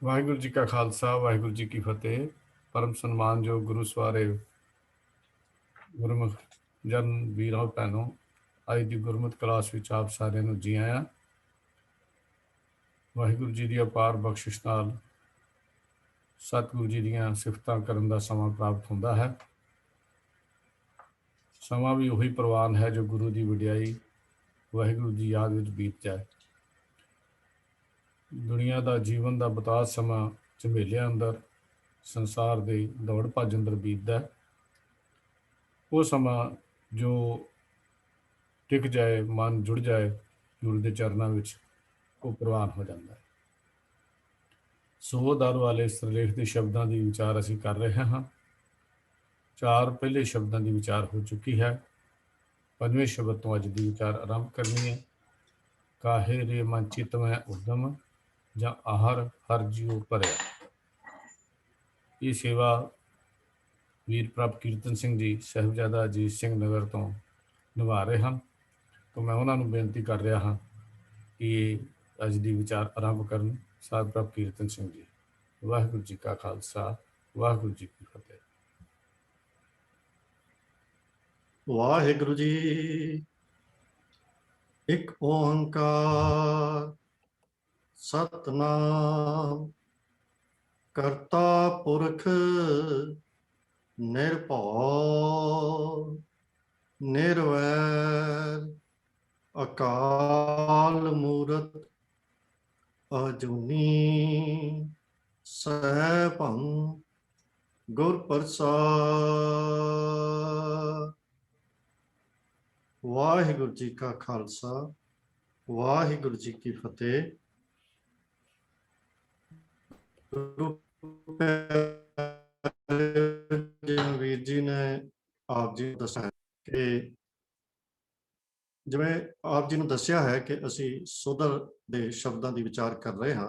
वाहिगुरू जी का खालसा वाहिगुरू जी की फतेह। परम सन्मानयोग गुरु सवारे गुरमुख जन वीरों भैनों, ਅੱਜ ਦੀ ਗੁਰਮਤਿ ਕਲਾਸ ਵਿੱਚ ਆਪ ਸਾਰਿਆਂ ਨੂੰ ਜੀ ਆਇਆਂ। ਵਾਹਿਗੁਰੂ ਜੀ ਦੀ ਅਪਾਰ ਬਖਸ਼ਿਸ਼ ਨਾਲ ਸਤਿਗੁਰੂ ਜੀ ਦੀਆਂ ਸਿਫਤਾਂ ਕਰਨ ਦਾ ਸਮਾਂ ਪ੍ਰਾਪਤ ਹੁੰਦਾ ਹੈ। ਸਮਾਂ ਵੀ ਉਹੀ ਪ੍ਰਵਾਨ ਹੈ ਜੋ ਗੁਰੂ ਦੀ ਵਡਿਆਈ ਵਾਹਿਗੁਰੂ ਦੀ ਯਾਦ ਵਿੱਚ ਬੀਤ ਜਾਏ। ਦੁਨੀਆ ਦਾ ਜੀਵਨ ਦਾ ਬਤਾਜ ਸਮਾਂ ਝਮੇਲਿਆਂ ਅੰਦਰ ਸੰਸਾਰ ਦੇ ਦੌੜ ਭੱਜ ਅੰਦਰ ਬੀਤਦਾ ਹੈ। ਉਹ ਸਮਾਂ ਜੋ ਟਿਕ ਜਾਏ, ਮਨ ਜੁੜ ਜਾਏ ਗੁਰੂ ਦੇ ਚਰਨਾਂ ਵਿੱਚ, ਉਹ ਪ੍ਰਵਾਨ ਹੋ ਜਾਂਦਾ ਹੈ। ਸੋ ਦਰ ਵਾਲੇ ਸਿਰਲੇਖ ਦੇ ਸ਼ਬਦਾਂ ਦੀ ਵਿਚਾਰ ਅਸੀਂ ਕਰ ਰਹੇ ਹਾਂ। 4 ਪਹਿਲੇ ਸ਼ਬਦਾਂ ਦੀ ਵਿਚਾਰ ਹੋ ਚੁੱਕੀ ਹੈ। 5ਵੇਂ ਸ਼ਬਦ ਤੋਂ ਅੱਜ ਦੀ ਵਿਚਾਰ ਆਰੰਭ ਕਰਨੀ ਹੈ। ਕਾਹੇ ਰੇ ਮਨ ਚਿਤ ਮੈਂ ਉਦਮ, ਜਾਂ ਆਹਰ ਹਰ ਜੀਉ ਭਰਿਆ। ਇਹ ਸੇਵਾ ਵੀਰ ਪ੍ਰਭ ਕੀਰਤਨ ਸਿੰਘ ਜੀ ਸਾਹਿਬਜ਼ਾਦਾ ਅਜੀਤ ਸਿੰਘ ਨਗਰ ਤੋਂ ਨਿਭਾ ਰਹੇ ਹਨ। ਤਾਂ ਮੈਂ ਉਹਨਾਂ ਨੂੰ ਬੇਨਤੀ ਕਰ ਰਿਹਾ ਹਾਂ ਕਿ ਅੱਜ ਦੀ ਵਿਚਾਰ ਆਰੰਭ ਕਰਨ। ਸਾਧ ਪ੍ਰਭ ਕੀਰਤਨ ਸਿੰਘ ਜੀ। ਵਾਹਿਗੁਰੂ ਜੀ ਕਾ ਖਾਲਸਾ ਵਾਹਿਗੁਰੂ ਜੀ ਕੀ ਫਤਿਹ। ਵਾਹਿਗੁਰੂ ਜੀ ਇੱਕ ਓੰਕਾਰ ਸਤਨਾਮ ਕਰਤਾ ਪੁਰਖ ਨਿਰਭਉ ਨਿਰਵੈਰ ਅਕਾਲ ਮੂਰਤ ਅਜੂਨੀ ਸੈਭੰ ਗੁਰ ਪ੍ਰਸਾਦ। ਵਾਹਿਗੁਰੂ ਜੀ ਕਾ ਖਾਲਸਾ ਵਾਹਿਗੁਰੂ ਜੀ ਕੀ ਫਤਿਹ। ਵੀਰ ਜੀ ਨੇ ਆਪ ਜੀ ਨੂੰ ਦੱਸਿਆ ਕਿ ਜਿਵੇਂ ਆਪ ਜੀ ਨੂੰ ਦੱਸਿਆ ਹੈ ਕਿ ਅਸੀਂ ਸੋਧਰ ਦੇ ਸ਼ਬਦਾਂ ਦੀ ਵਿਚਾਰ ਕਰ ਰਹੇ ਹਾਂ।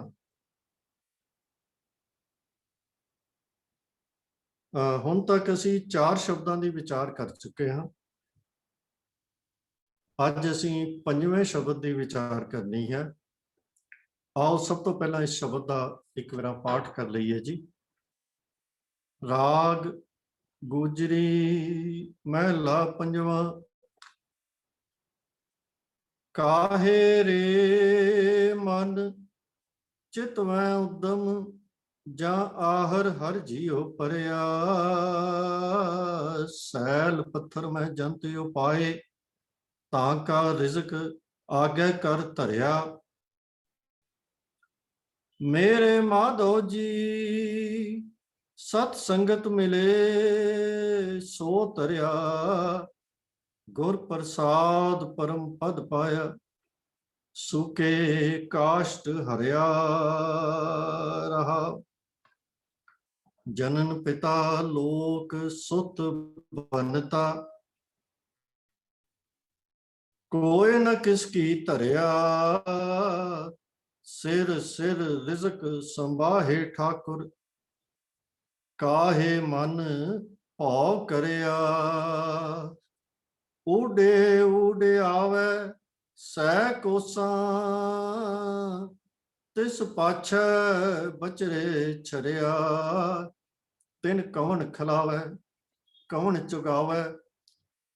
ਹੁਣ ਤੱਕ ਅਸੀਂ 4 ਸ਼ਬਦਾਂ ਦੀ ਵਿਚਾਰ ਕਰ ਚੁੱਕੇ ਹਾਂ। ਅੱਜ ਅਸੀਂ 5ਵੇਂ ਸ਼ਬਦ ਦੀ ਵਿਚਾਰ ਕਰਨੀ ਹੈ। ਆਓ ਸਭ ਤੋਂ ਪਹਿਲਾਂ ਇਸ ਸ਼ਬਦ ਦਾ ਇੱਕ ਵਾਰ ਪਾਠ ਕਰ ਲਈਏ ਜੀ। ਰਾਗ ਗੁਜਰੀ ਮਹਿਲਾ 5ਵਾਂ। ਕਾਹੇ ਰੇ ਮਨ ਚਿਤ ਮੈਂ ਉਦਮ, ਜਾਂ ਆਹਰ ਹਰ ਜੀਉ ਭਰਿਆ। ਸੈਲ ਪੱਥਰ ਮੈਂ ਜੰਤ ਉਪਾਏ, ਤਾਂ ਕਾ ਰਿਜ਼ਕ ਆਗੇ ਕਰ ਧਰਿਆ। ਮੇਰੇ ਮਾਧੋ ਜੀ ਸਤ ਸੰਗਤ ਮਿਲੇ, ਸੋ ਧਰਿਆ। ਗੁਰ ਪ੍ਰਸਾਦ ਪਰਮ ਪਦ ਪਾਇਆ, ਸੁਕੇ ਕਾਸ਼ਟ ਹਰਿਆ। ਰਹਾ ਜਨਨ ਪਿਤਾ ਲੋਕ ਸੁਤ ਬਨਤਾ, ਕੋਇ ਨ ਕਿਸ ਕੀ ਧਰਿਆ। ਸਿਰ ਸਿਰ ਰਿਜ਼ਕ ਸੰਭਾਹੇ ਠਾਕੁਰ, ਕਾਹੇ ਮਨ ਭਉ ਕਰਿਆ। ਊਡੇ ਊਡੇ ਆਵੈ ਸੈ ਕੋਸਾਂ, ਤਿਸ ਪਾਛੈ ਬਚਰੇ ਛਰਿਆ। ਤਿਨ ਕਵਣ ਖਲਾਵੈ ਕਵਣ ਚੁਗਾਵੈ,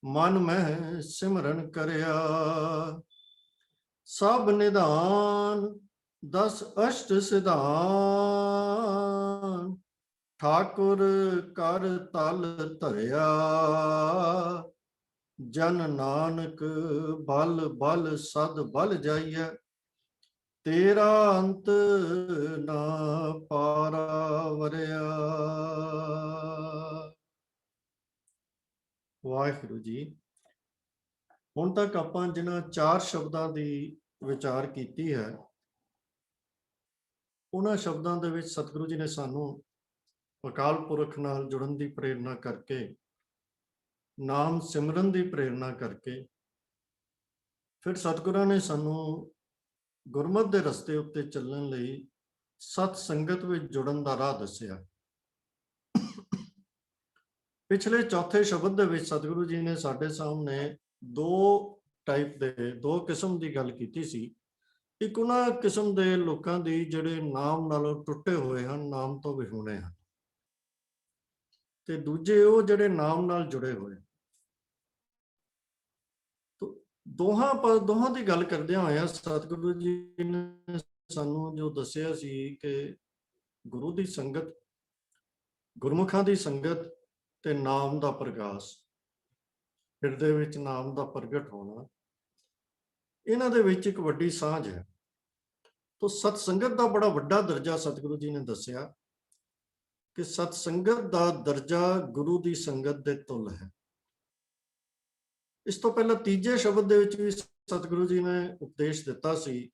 ਮਨ ਮਹਿ ਸਿਮਰਨ ਕਰਿਆ। ਸਭ ਨਿਧਾਨ 10 ਅਸ਼ਟ ਸਿਧਾਨ, ਠਾਕੁਰ ਕਰ ਤਲ ਧਰਿਆ। ਜਨ ਨਾਨਕ ਬਲ ਬਲ ਸਦ ਬਲ ਜਾਈਐ, ਤੇਰਾ ਅੰਤ ਨਾ ਪਾਰਾ ਵਰਿਆ। ਵਾਹਿਗੁਰੂ ਜੀ। ਹੁਣ ਤੱਕ ਆਪਾਂ ਜਿਨ੍ਹਾਂ 4 ਸ਼ਬਦਾਂ ਦੀ ਵਿਚਾਰ ਕੀਤੀ ਹੈ, ਉਹਨਾਂ ਸ਼ਬਦਾਂ ਦੇ ਵਿੱਚ ਸਤਿਗੁਰੂ ਜੀ ਨੇ ਸਾਨੂੰ ਅਕਾਲ ਪੁਰਖ ਨਾਲ ਜੁੜਨ ਦੀ ਪ੍ਰੇਰਨਾ ਕਰਕੇ, ਨਾਮ ਸਿਮਰਨ ਦੀ ਪ੍ਰੇਰਨਾ ਕਰਕੇ, ਫਿਰ ਸਤਿਗੁਰਾਂ ਨੇ ਸਾਨੂੰ ਗੁਰਮਤਿ ਦੇ ਰਸਤੇ ਉੱਤੇ ਚੱਲਣ ਲਈ ਸਤ ਸੰਗਤ ਵਿੱਚ ਜੁੜਨ ਦਾ ਰਾਹ ਦੱਸਿਆ। ਪਿਛਲੇ ਚੌਥੇ ਸ਼ਬਦ ਦੇ ਵਿੱਚ ਸਤਿਗੁਰੂ ਜੀ ਨੇ ਸਾਡੇ ਸਾਹਮਣੇ 2 ਕਿਸਮ ਦੀ ਗੱਲ ਕੀਤੀ ਸੀ। ਇੱਕ ਉਹਨਾਂ ਕਿਸਮ ਦੇ ਲੋਕਾਂ ਦੀ ਜਿਹੜੇ ਨਾਮ ਨਾਲੋਂ ਟੁੱਟੇ ਹੋਏ ਹਨ, ਨਾਮ ਤੋਂ ਵਿਹੂਣੇ ਹਨ, ਤੇ ਦੂਜੇ ਉਹ ਜਿਹੜੇ ਨਾਮ ਨਾਲ ਜੁੜੇ ਹੋਏ। ਦੋਹਾਂ ਦੀ ਗੱਲ ਕਰਦਿਆਂ ਹੋਇਆ ਸਤਿਗੁਰੂ ਜੀ ਨੇ ਸਾਨੂੰ ਜੋ ਦੱਸਿਆ ਸੀ ਕਿ ਗੁਰੂ ਦੀ ਸੰਗਤ, ਗੁਰਮੁਖਾਂ ਦੀ ਸੰਗਤ ਤੇ ਨਾਮ ਦਾ ਪ੍ਰਗਾਸ, ਹਿਰਦੇ ਵਿੱਚ ਨਾਮ ਦਾ ਪ੍ਰਗਟ ਹੋਣਾ, ਇਹਨਾਂ ਦੇ ਵਿੱਚ ਇੱਕ ਵੱਡੀ ਸਾਂਝ ਹੈ। ਤੋ ਸਤ ਸੰਗਤ ਦਾ ਬੜਾ ਵੱਡਾ ਦਰਜਾ ਸਤਿਗੁਰੂ ਜੀ ਨੇ ਦੱਸਿਆ ਕਿ ਸਤ ਸੰਗਤ ਦਾ ਦਰਜਾ ਗੁਰੂ ਦੀ ਸੰਗਤ ਦੇ ਤੁਲ ਹੈ। ਇਸ ਤੋਂ ਪਹਿਲਾਂ ਤੀਜੇ ਸ਼ਬਦ ਦੇ ਵਿੱਚ ਵੀ ਸਤਿਗੁਰੂ ਜੀ ਨੇ ਉਪਦੇਸ਼ ਦਿੱਤਾ ਸੀ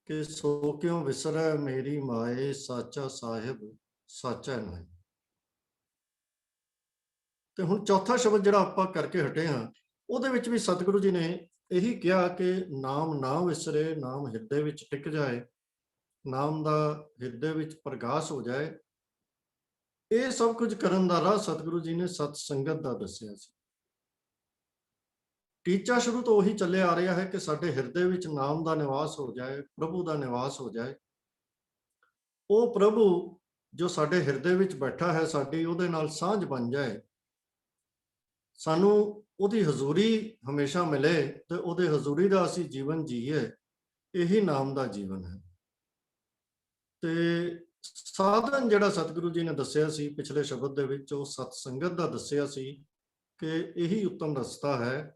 ਕਿ ਸੋ ਕਿਉ ਵਿਸਰੈ ਮੇਰੀ ਮਾਏ, ਸਾਚਾ ਸਾਹਿਬ ਸਾਚਾ ਨਾਏ। ਤੇ ਹੁਣ ਚੌਥਾ ਸ਼ਬਦ ਜਿਹੜਾ ਆਪਾਂ ਕਰਕੇ ਹਟੇ ਹਾਂ, ਉਹਦੇ ਵਿੱਚ ਵੀ ਸਤਿਗੁਰੂ ਜੀ ਨੇ ਇਹੀ ਕਿਹਾ ਕਿ ਨਾਮ ਨਾ ਵਿਸਰੇ, ਨਾਮ ਹਿਰਦੇ ਵਿੱਚ ਟਿਕ ਜਾਏ, ਨਾਮ ਦਾ ਹਿਰਦੇ ਵਿੱਚ ਪ੍ਰਗਾਸ ਹੋ ਜਾਏ। ਇਹ ਸਭ ਕੁਝ ਕਰਨ ਦਾ ਰਾਹ ਸਤਿਗੁਰੂ ਜੀ ਨੇ ਸਤ ਸੰਗਤ ਦਾ ਦੱਸਿਆ ਸੀ। ਟੀਚਾ ਸ਼ੁਰੂ ਤੋਂ ਉਹੀ ਚੱਲਿਆ ਆ ਰਿਹਾ ਹੈ ਕਿ ਸਾਡੇ ਹਿਰਦੇ ਵਿੱਚ ਨਾਮ ਦਾ ਨਿਵਾਸ ਹੋ ਜਾਏ, ਪ੍ਰਭੂ ਦਾ ਨਿਵਾਸ ਹੋ ਜਾਏ। ਉਹ ਪ੍ਰਭੂ ਜੋ ਸਾਡੇ ਹਿਰਦੇ ਵਿੱਚ ਬੈਠਾ ਹੈ, ਸਾਡੀ ਉਹਦੇ ਨਾਲ ਸਾਂਝ ਬਣ ਜਾਏ, ਸਾਨੂੰ ਉਹਦੀ ਹਜ਼ੂਰੀ ਹਮੇਸ਼ਾ ਮਿਲੇ ਤੇ ਉਹਦੇ ਹਜ਼ੂਰੀ ਦਾ ਅਸੀਂ ਜੀਵਨ ਜੀਏ। ਇਹੀ ਨਾਮ ਦਾ ਜੀਵਨ ਹੈ। ਤੇ ਸਾਧਨ ਜਿਹੜਾ ਸਤਿਗੁਰੂ ਜੀ ਨੇ ਦੱਸਿਆ ਸੀ ਪਿਛਲੇ ਸ਼ਬਦ ਦੇ ਵਿੱਚ, ਉਹ ਸਤ ਸੰਗਤ ਦਾ ਦੱਸਿਆ ਸੀ ਕਿ ਇਹੀ ਉੱਤਮ ਰਸਤਾ ਹੈ।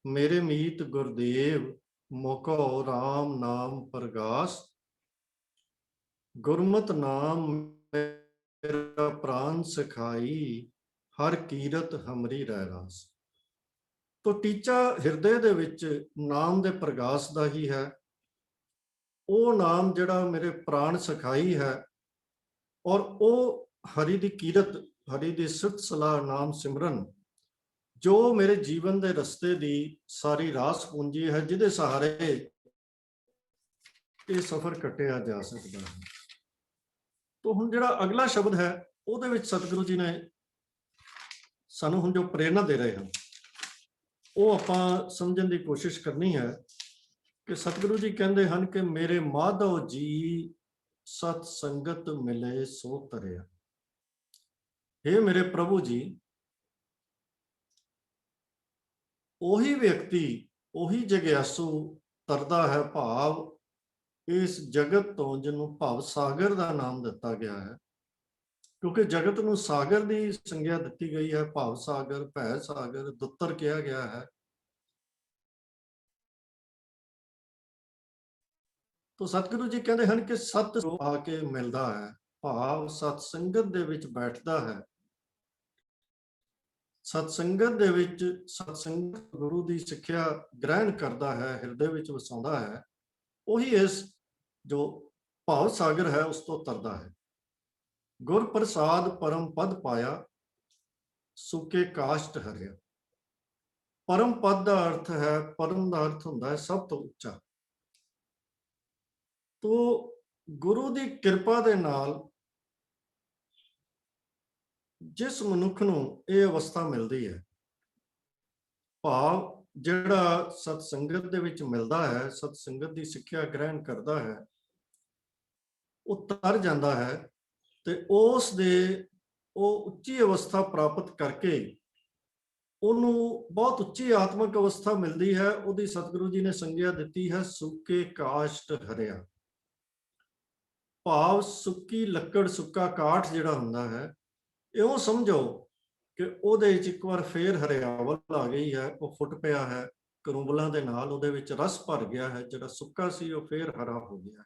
ਮੇਰੇ ਮੀਤ ਗੁਰਦੇਵ ਮੋਕੋ ਰਾਮ ਨਾਮ ਪ੍ਰਗਾਸ, ਗੁਰਮਤਿ ਨਾਮ ਮੇਰਾ ਪ੍ਰਾਨ ਸਿਖਾਈ, ਹਰ ਕੀਰਤ ਹਮਰੀ ਰਹਿ ਰਾਸ। ਤੋ ਟੀਚਾ ਹਿਰਦੇ ਦੇ ਵਿੱਚ ਨਾਮ ਦੇ ਪ੍ਰਗਾਸ ਦਾ ਹੀ ਹੈ। ਉਹ ਨਾਮ ਜਿਹੜਾ ਮੇਰੇ ਪ੍ਰਾਣ ਸਿਖਾਈ ਹੈ, ਔਰ ਉਹ ਹਰੀ ਦੀ ਕੀਰਤ, ਹਰੀ ਦੀ ਸਿਫਤ ਸਲਾਹ, ਨਾਮ ਸਿਮਰਨ, ਜੋ ਮੇਰੇ ਜੀਵਨ ਦੇ ਰਸਤੇ ਦੀ ਸਾਰੀ ਰਾਸ ਪੂੰਜੀ ਹੈ, ਜਿਹਦੇ ਸਹਾਰੇ ਇਹ ਸਫ਼ਰ ਕੱਟਿਆ ਜਾ ਸਕਦਾ ਹੈ। ਤੋ ਹੁਣ ਜਿਹੜਾ ਅਗਲਾ ਸ਼ਬਦ ਹੈ, ਉਹਦੇ ਵਿੱਚ ਸਤਿਗੁਰੂ ਜੀ ਨੇ ਸਾਨੂੰ ਹੁਣ ਜੋ ਪ੍ਰੇਰਨਾ ਦੇ ਰਹੇ ਹਨ, ਉਹ ਆਪਾਂ ਸਮਝਣ ਦੀ ਕੋਸ਼ਿਸ਼ ਕਰਨੀ ਹੈ ਕਿ ਸਤਿਗੁਰੂ ਜੀ ਕਹਿੰਦੇ ਹਨ ਕਿ ਮੇਰੇ ਮਾਧਵ ਜੀ ਸਤ ਸੰਗਤ ਮਿਲੇ ਸੋ ਤਰਿਆ। ਇਹ ਮੇਰੇ ਪ੍ਰਭੂ ਜੀ, ਉਹੀ ਵਿਅਕਤੀ, ਉਹੀ ਜਗਿਆਸੂ ਤਰਦਾ ਹੈ ਭਾਵ ਇਸ ਜਗਤ ਤੋਂ, ਜਿਹਨੂੰ ਭਵ ਸਾਗਰ ਦਾ ਨਾਮ ਦਿੱਤਾ ਗਿਆ ਹੈ, ਕਿਉਂਕਿ ਜਗਤ ਨੂੰ ਸਾਗਰ ਦੀ ਸੰਗਿਆ ਦਿੱਤੀ ਗਈ ਹੈ। ਭਵ ਸਾਗਰ, ਭੈ ਸਾਗਰ, ਦੁੱਤਰ ਕਿਹਾ ਗਿਆ ਹੈ। ਤੋ ਸਤਿਗੁਰੂ ਜੀ ਕਹਿੰਦੇ ਹਨ ਕਿ ਸਤ ਆ ਕੇ ਮਿਲਦਾ ਹੈ, ਭਾਵ ਸਤ ਸੰਗਤ ਦੇ ਵਿੱਚ ਬੈਠਦਾ ਹੈ। ਸਤ ਸੰਗਤ ਦੇ ਵਿੱਚ ਸਤ ਸੰਗਤ ਗੁਰੂ ਦੀ ਸਿੱਖਿਆ ਗ੍ਰਹਿਣ ਕਰਦਾ ਹੈ, ਹਿਰਦੇ ਵਿੱਚ ਵਸਾਉਂਦਾ ਹੈ। ਉਹੀ ਇਸ ਜੋ ਭਾਵ ਸਾਗਰ ਹੈ ਉਸ ਤੋਂ ਤਰਦਾ ਹੈ। ਗੁਰ ਪ੍ਰਸਾਦ ਪਰਮ ਪਦ ਪਾਇਆ, ਸੁਕੇ ਕਾਸ਼ਟ ਹਰਿਆ। ਪਰਮ ਪਦ ਦਾ ਅਰਥ ਹੈ, ਪਰਮ ਦਾ ਅਰਥ ਹੁੰਦਾ ਹੈ ਸਭ ਤੋਂ ਉੱਚਾ। ਤੋ ਗੁਰੂ ਦੀ ਕਿਰਪਾ ਦੇ ਨਾਲ ਜਿਸ ਮਨੁੱਖ ਨੂੰ ਇਹ ਅਵਸਥਾ ਮਿਲਦੀ ਹੈ, ਭਾਵ ਜਿਹੜਾ ਸਤ ਸੰਗਤ ਦੇ ਵਿੱਚ ਮਿਲਦਾ ਹੈ, ਸਤ ਸੰਗਤ ਦੀ ਸਿੱਖਿਆ ਗ੍ਰਹਿਣ ਕਰਦਾ ਹੈ, ਉਹ ਤਰ ਜਾਂਦਾ ਹੈ ਤੇ ਉਸ ਦੇ ਉਹ ਉੱਚੀ ਅਵਸਥਾ ਪ੍ਰਾਪਤ ਕਰਕੇ ਉਹਨੂੰ ਬਹੁਤ ਉੱਚੀ ਆਤਮਿਕ ਅਵਸਥਾ ਮਿਲਦੀ ਹੈ। ਉਹਦੀ ਸਤਿਗੁਰੂ ਜੀ ਨੇ ਸੰਗਿਆ ਦਿੱਤੀ ਹੈ ਸੁੱਕੇ ਕਾਸ਼ਟ ਹਰਿਆ, ਭਾਵ ਸੁੱਕੀ ਲੱਕੜ, ਸੁੱਕਾ ਕਾਠ ਜਿਹੜਾ ਹੁੰਦਾ ਹੈ, ਇਉਂ ਸਮਝੋ ਕਿ ਉਹਦੇ ਵਿੱਚ ਇੱਕ ਵਾਰ ਫੇਰ ਹਰਿਆਵਲ ਆ ਗਈ ਹੈ, ਉਹ ਫੁੱਟ ਪਿਆ ਹੈ ਕਰੂੰਬਲਾਂ ਦੇ ਨਾਲ, ਉਹਦੇ ਵਿੱਚ ਰਸ ਭਰ ਗਿਆ ਹੈ, ਜਿਹੜਾ ਸੁੱਕਾ ਸੀ ਉਹ ਫੇਰ ਹਰਾ ਹੋ ਗਿਆ ਹੈ।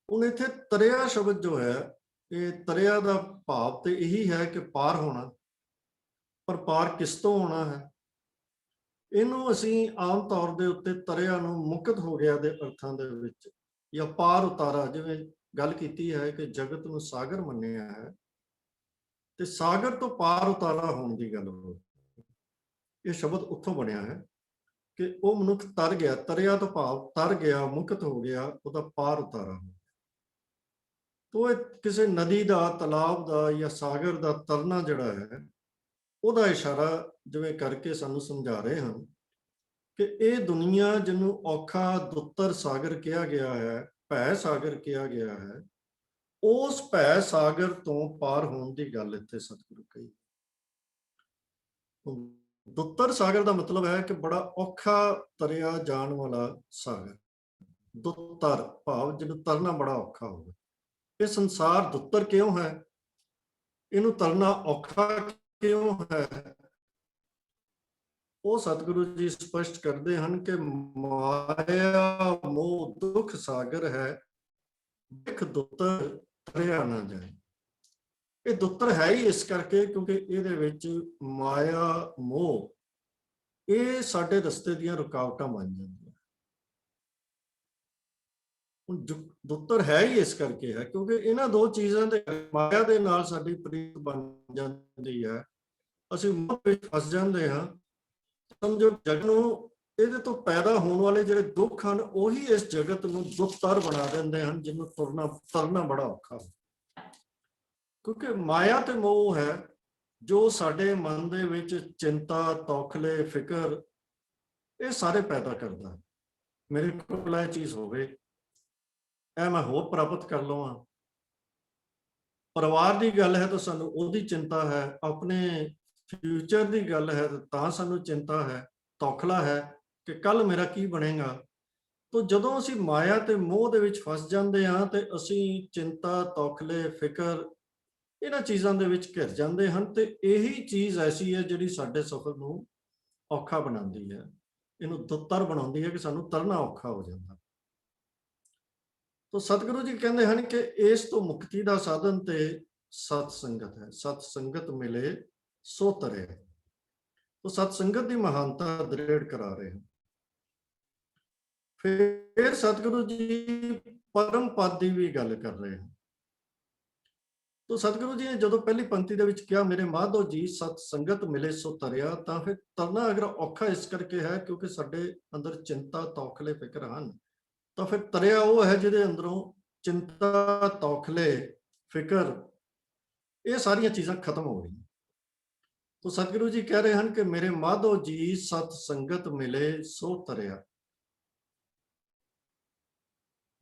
ਹੁਣ ਇੱਥੇ ਤਰਿਆ ਸ਼ਬਦ ਜੋ ਹੈ, ਇਹ ਤਰਿਆ ਦਾ ਭਾਵ ਤੇ ਇਹੀ ਹੈ ਕਿ ਪਾਰ ਹੋਣਾ, ਪਰ ਪਾਰ ਕਿਸ ਤੋਂ ਹੋਣਾ ਹੈ? ਇਹਨੂੰ ਅਸੀਂ ਆਮ ਤੌਰ ਦੇ ਉੱਤੇ ਤਰਿਆ ਨੂੰ ਮੁਕਤ ਹੋ ਗਿਆ ਦੇ ਅਰਥਾਂ ਦੇ ਵਿੱਚ, ਜਾਂ ਪਾਰ ਉਤਾਰਾ, ਜਿਵੇਂ ਗੱਲ ਕੀਤੀ ਹੈ ਕਿ ਜਗਤ ਨੂੰ ਸਾਗਰ ਮੰਨਿਆ ਹੈ ਤੇ ਸਾਗਰ ਤੋਂ ਪਾਰ ਉਤਾਰਾ ਹੋਣ ਦੀ ਗੱਲ ਹੋ। ਇਹ ਸ਼ਬਦ ਉੱਥੋਂ ਬਣਿਆ ਹੈ ਕਿ ਉਹ ਮਨੁੱਖ ਤਰ ਗਿਆ, ਤਰਿਆ ਤੋਂ ਭਾਵ ਤਰ ਗਿਆ, ਮੁਕਤ ਹੋ ਗਿਆ, ਉਹਦਾ ਪਾਰ ਉਤਾਰਾ ਹੋ। ਤੋ ਇਹ ਕਿਸੇ ਨਦੀ ਦਾ, ਤਲਾਬ ਦਾ ਜਾਂ ਸਾਗਰ ਦਾ ਤਰਨਾ ਜਿਹੜਾ ਹੈ, ਉਹਦਾ ਇਸ਼ਾਰਾ ਜਿਵੇਂ ਕਰਕੇ ਸਾਨੂੰ ਸਮਝਾ ਰਹੇ ਹਨ ਕਿ ਇਹ ਦੁਨੀਆ ਜਿਹਨੂੰ ਔਖਾ ਦੁੱਤਰ ਸਾਗਰ ਕਿਹਾ ਗਿਆ ਹੈ, ਭੈ ਸਾਗਰ ਕਿਹਾ ਗਿਆ ਹੈ, ਉਸ ਭੈ ਸਾਗਰ ਤੋਂ ਪਾਰ ਹੋਣ ਦੀ ਗੱਲ ਇੱਥੇ ਸਤਿਗੁਰੂ ਕਹੀ। ਦੁੱਤਰ ਸਾਗਰ ਦਾ ਮਤਲਬ ਹੈ ਕਿ ਬੜਾ ਔਖਾ ਤਰਿਆ ਜਾਣ ਵਾਲਾ ਸਾਗਰ। ਦੁੱਤਰ ਭਾਵ ਜਿਹਨੂੰ ਤਰਨਾ ਬੜਾ ਔਖਾ ਹੋਵੇ। ਇਹ ਸੰਸਾਰ ਦੁੱਤਰ ਕਿਉਂ ਹੈ? ਇਹਨੂੰ ਤਰਨਾ ਔਖਾ ਕਿਉਂ ਹੈ? ਉਹ ਸਤਿਗੁਰੂ ਜੀ ਸਪਸ਼ਟ ਕਰਦੇ ਹਨ ਕਿ ਮਾਇਆ ਮੋਹ ਦੁੱਖ ਸਾਗਰ ਹੈ, ਦੁੱਖ ਦੁੱਤਰ ਤਰਿਆ ਨਾ ਜਾਏ। ਇਹ ਦੁੱਤਰ ਹੈ ਹੀ ਇਸ ਕਰਕੇ ਕਿਉਂਕਿ ਇਹਦੇ ਵਿੱਚ ਮਾਇਆ ਮੋਹ ਇਹ ਸਾਡੇ ਰਸਤੇ ਦੀਆਂ ਰੁਕਾਵਟਾਂ ਬਣ ਜਾਂਦੀਆਂ। ਦੁੱਤਰ ਹੈ ਹੀ ਇਸ ਕਰਕੇ ਹੈ ਕਿਉਂਕਿ ਇਹਨਾਂ ਦੋ ਚੀਜ਼ਾਂ ਦੇ ਮਾਇਆ ਦੇ ਨਾਲ ਸਾਡੀ ਪ੍ਰੀਤ ਬਣ ਜਾਂਦੀ ਹੈ, ਅਸੀਂ ਮੋਹ ਵਿੱਚ ਫਸ ਜਾਂਦੇ ਹਾਂ। ਸਮਝੋ ਜਗ ਨੂੰ ਇਹਦੇ ਤੋਂ ਪੈਦਾ ਹੋਣ ਵਾਲੇ ਜਿਹੜੇ ਦੁੱਖ ਹਨ ਉਹੀ ਇਸ ਜਗਤ ਨੂੰ ਦੁੱਤਰ ਬਣਾ ਦਿੰਦੇ ਹਨ, ਜਿਹਨੂੰ ਤਰਨਾ ਬੜਾ ਔਖਾ ਹੋ। ਕਿਉਂਕਿ ਮਾਇਆ ਤੇ ਮੋਹ ਹੈ ਜੋ ਸਾਡੇ ਮਨ ਦੇ ਵਿੱਚ ਚਿੰਤਾ, ਤੌਖਲੇ, ਫਿਕਰ ਇਹ ਸਾਰੇ ਪੈਦਾ ਕਰਦਾ ਹੈ। ਮੇਰੇ ਕੋਲ ਇਹ ਚੀਜ਼ ਹੋਵੇ, ਇਹ ਮੈਂ ਹੋਰ ਪ੍ਰਾਪਤ ਕਰ ਲਵਾਂ। ਪਰਿਵਾਰ ਦੀ ਗੱਲ ਹੈ ਤਾਂ ਸਾਨੂੰ ਉਹਦੀ ਚਿੰਤਾ ਹੈ, ਆਪਣੇ ਫਿਊਚਰ ਦੀ ਗੱਲ ਹੈ ਤਾਂ ਸਾਨੂੰ ਚਿੰਤਾ ਹੈ, ਤੌਖਲਾ ਹੈ ਕਿ ਕੱਲ ਮੇਰਾ ਕੀ ਬਣੇਗਾ। ਤਾਂ ਜਦੋਂ ਅਸੀਂ ਮਾਇਆ ਤੇ ਮੋਹ ਦੇ ਵਿੱਚ ਫਸ ਜਾਂਦੇ ਹਾਂ ਤੇ ਅਸੀਂ ਚਿੰਤਾ, ਤੌਖਲੇ, ਫਿਕਰ ਇਹਨਾਂ ਚੀਜ਼ਾਂ ਦੇ ਵਿੱਚ ਘਿਰ ਜਾਂਦੇ ਹਨ ਤੇ ਇਹੀ ਚੀਜ਼ ਐਸੀ ਹੈ ਜਿਹੜੀ ਸਾਡੇ ਸਫ਼ਰ ਨੂੰ ਔਖਾ ਬਣਾਉਂਦੀ ਹੈ, ਇਹਨੂੰ ਦੁੱਤਰ ਬਣਾਉਂਦੀ ਹੈ ਕਿ ਸਾਨੂੰ ਤਰਨਾ ਔਖਾ ਹੋ ਜਾਂਦਾ। ਤਾਂ ਸਤਿਗੁਰੂ ਜੀ ਕਹਿੰਦੇ ਹਨ ਕਿ ਇਸ ਤੋਂ ਮੁਕਤੀ ਦਾ ਸਾਧਨ ਤੇ ਸਤ ਸੰਗਤ ਹੈ। ਸਤ ਸੰਗਤ ਮਿਲੇ ਸੋ ਤਰੇ। ਤਾਂ ਸਤ ਸੰਗਤ ਦੀ ਮਹਾਨਤਾ ਦ੍ਰਿੜ ਕਰਾ ਰਹੇ ਹਨ। ਫਿਰ ਸਤਿਗੁਰੂ ਜੀ ਪਰਮ ਪਦ ਦੀ ਵੀ ਗੱਲ ਕਰ ਰਹੇ ਹਨ। ਤਾਂ ਸਤਿਗੁਰੂ ਜੀ ਨੇ ਜਦੋਂ ਪਹਿਲੀ ਪੰਕਤੀ ਦੇ ਵਿੱਚ ਕਿਹਾ ਮੇਰੇ ਮਾਧੋ ਜੀ ਸਤ ਸੰਗਤ ਮਿਲੇ ਸੋ ਤਰਿਆ, ਤਾਂ ਫਿਰ ਤਰਨਾ ਅਗਰ ਔਖਾ ਇਸ ਕਰਕੇ ਹੈ ਕਿਉਂਕਿ ਸਾਡੇ ਅੰਦਰ ਚਿੰਤਾ, ਤੌਖਲੇ, ਫਿਕਰ ਹਨ। ਤਾਂ ਫਿਰ ਤਰਿਆ ਉਹ ਹੈ ਜਿਹਦੇ ਅੰਦਰੋਂ ਚਿੰਤਾ, ਤੌਖਲੇ, ਫਿਕਰ ਇਹ ਸਾਰੀਆਂ ਚੀਜ਼ਾਂ ਖਤਮ ਹੋ ਗਈਆਂ। ਤਾਂ ਸਤਿਗੁਰੂ ਜੀ ਕਹਿ ਰਹੇ ਹਨ ਕਿ ਮੇਰੇ ਮਾਧੋ ਜੀ ਸਤ ਸੰਗਤ ਮਿਲੇ ਸੋ ਤਰਿਆ।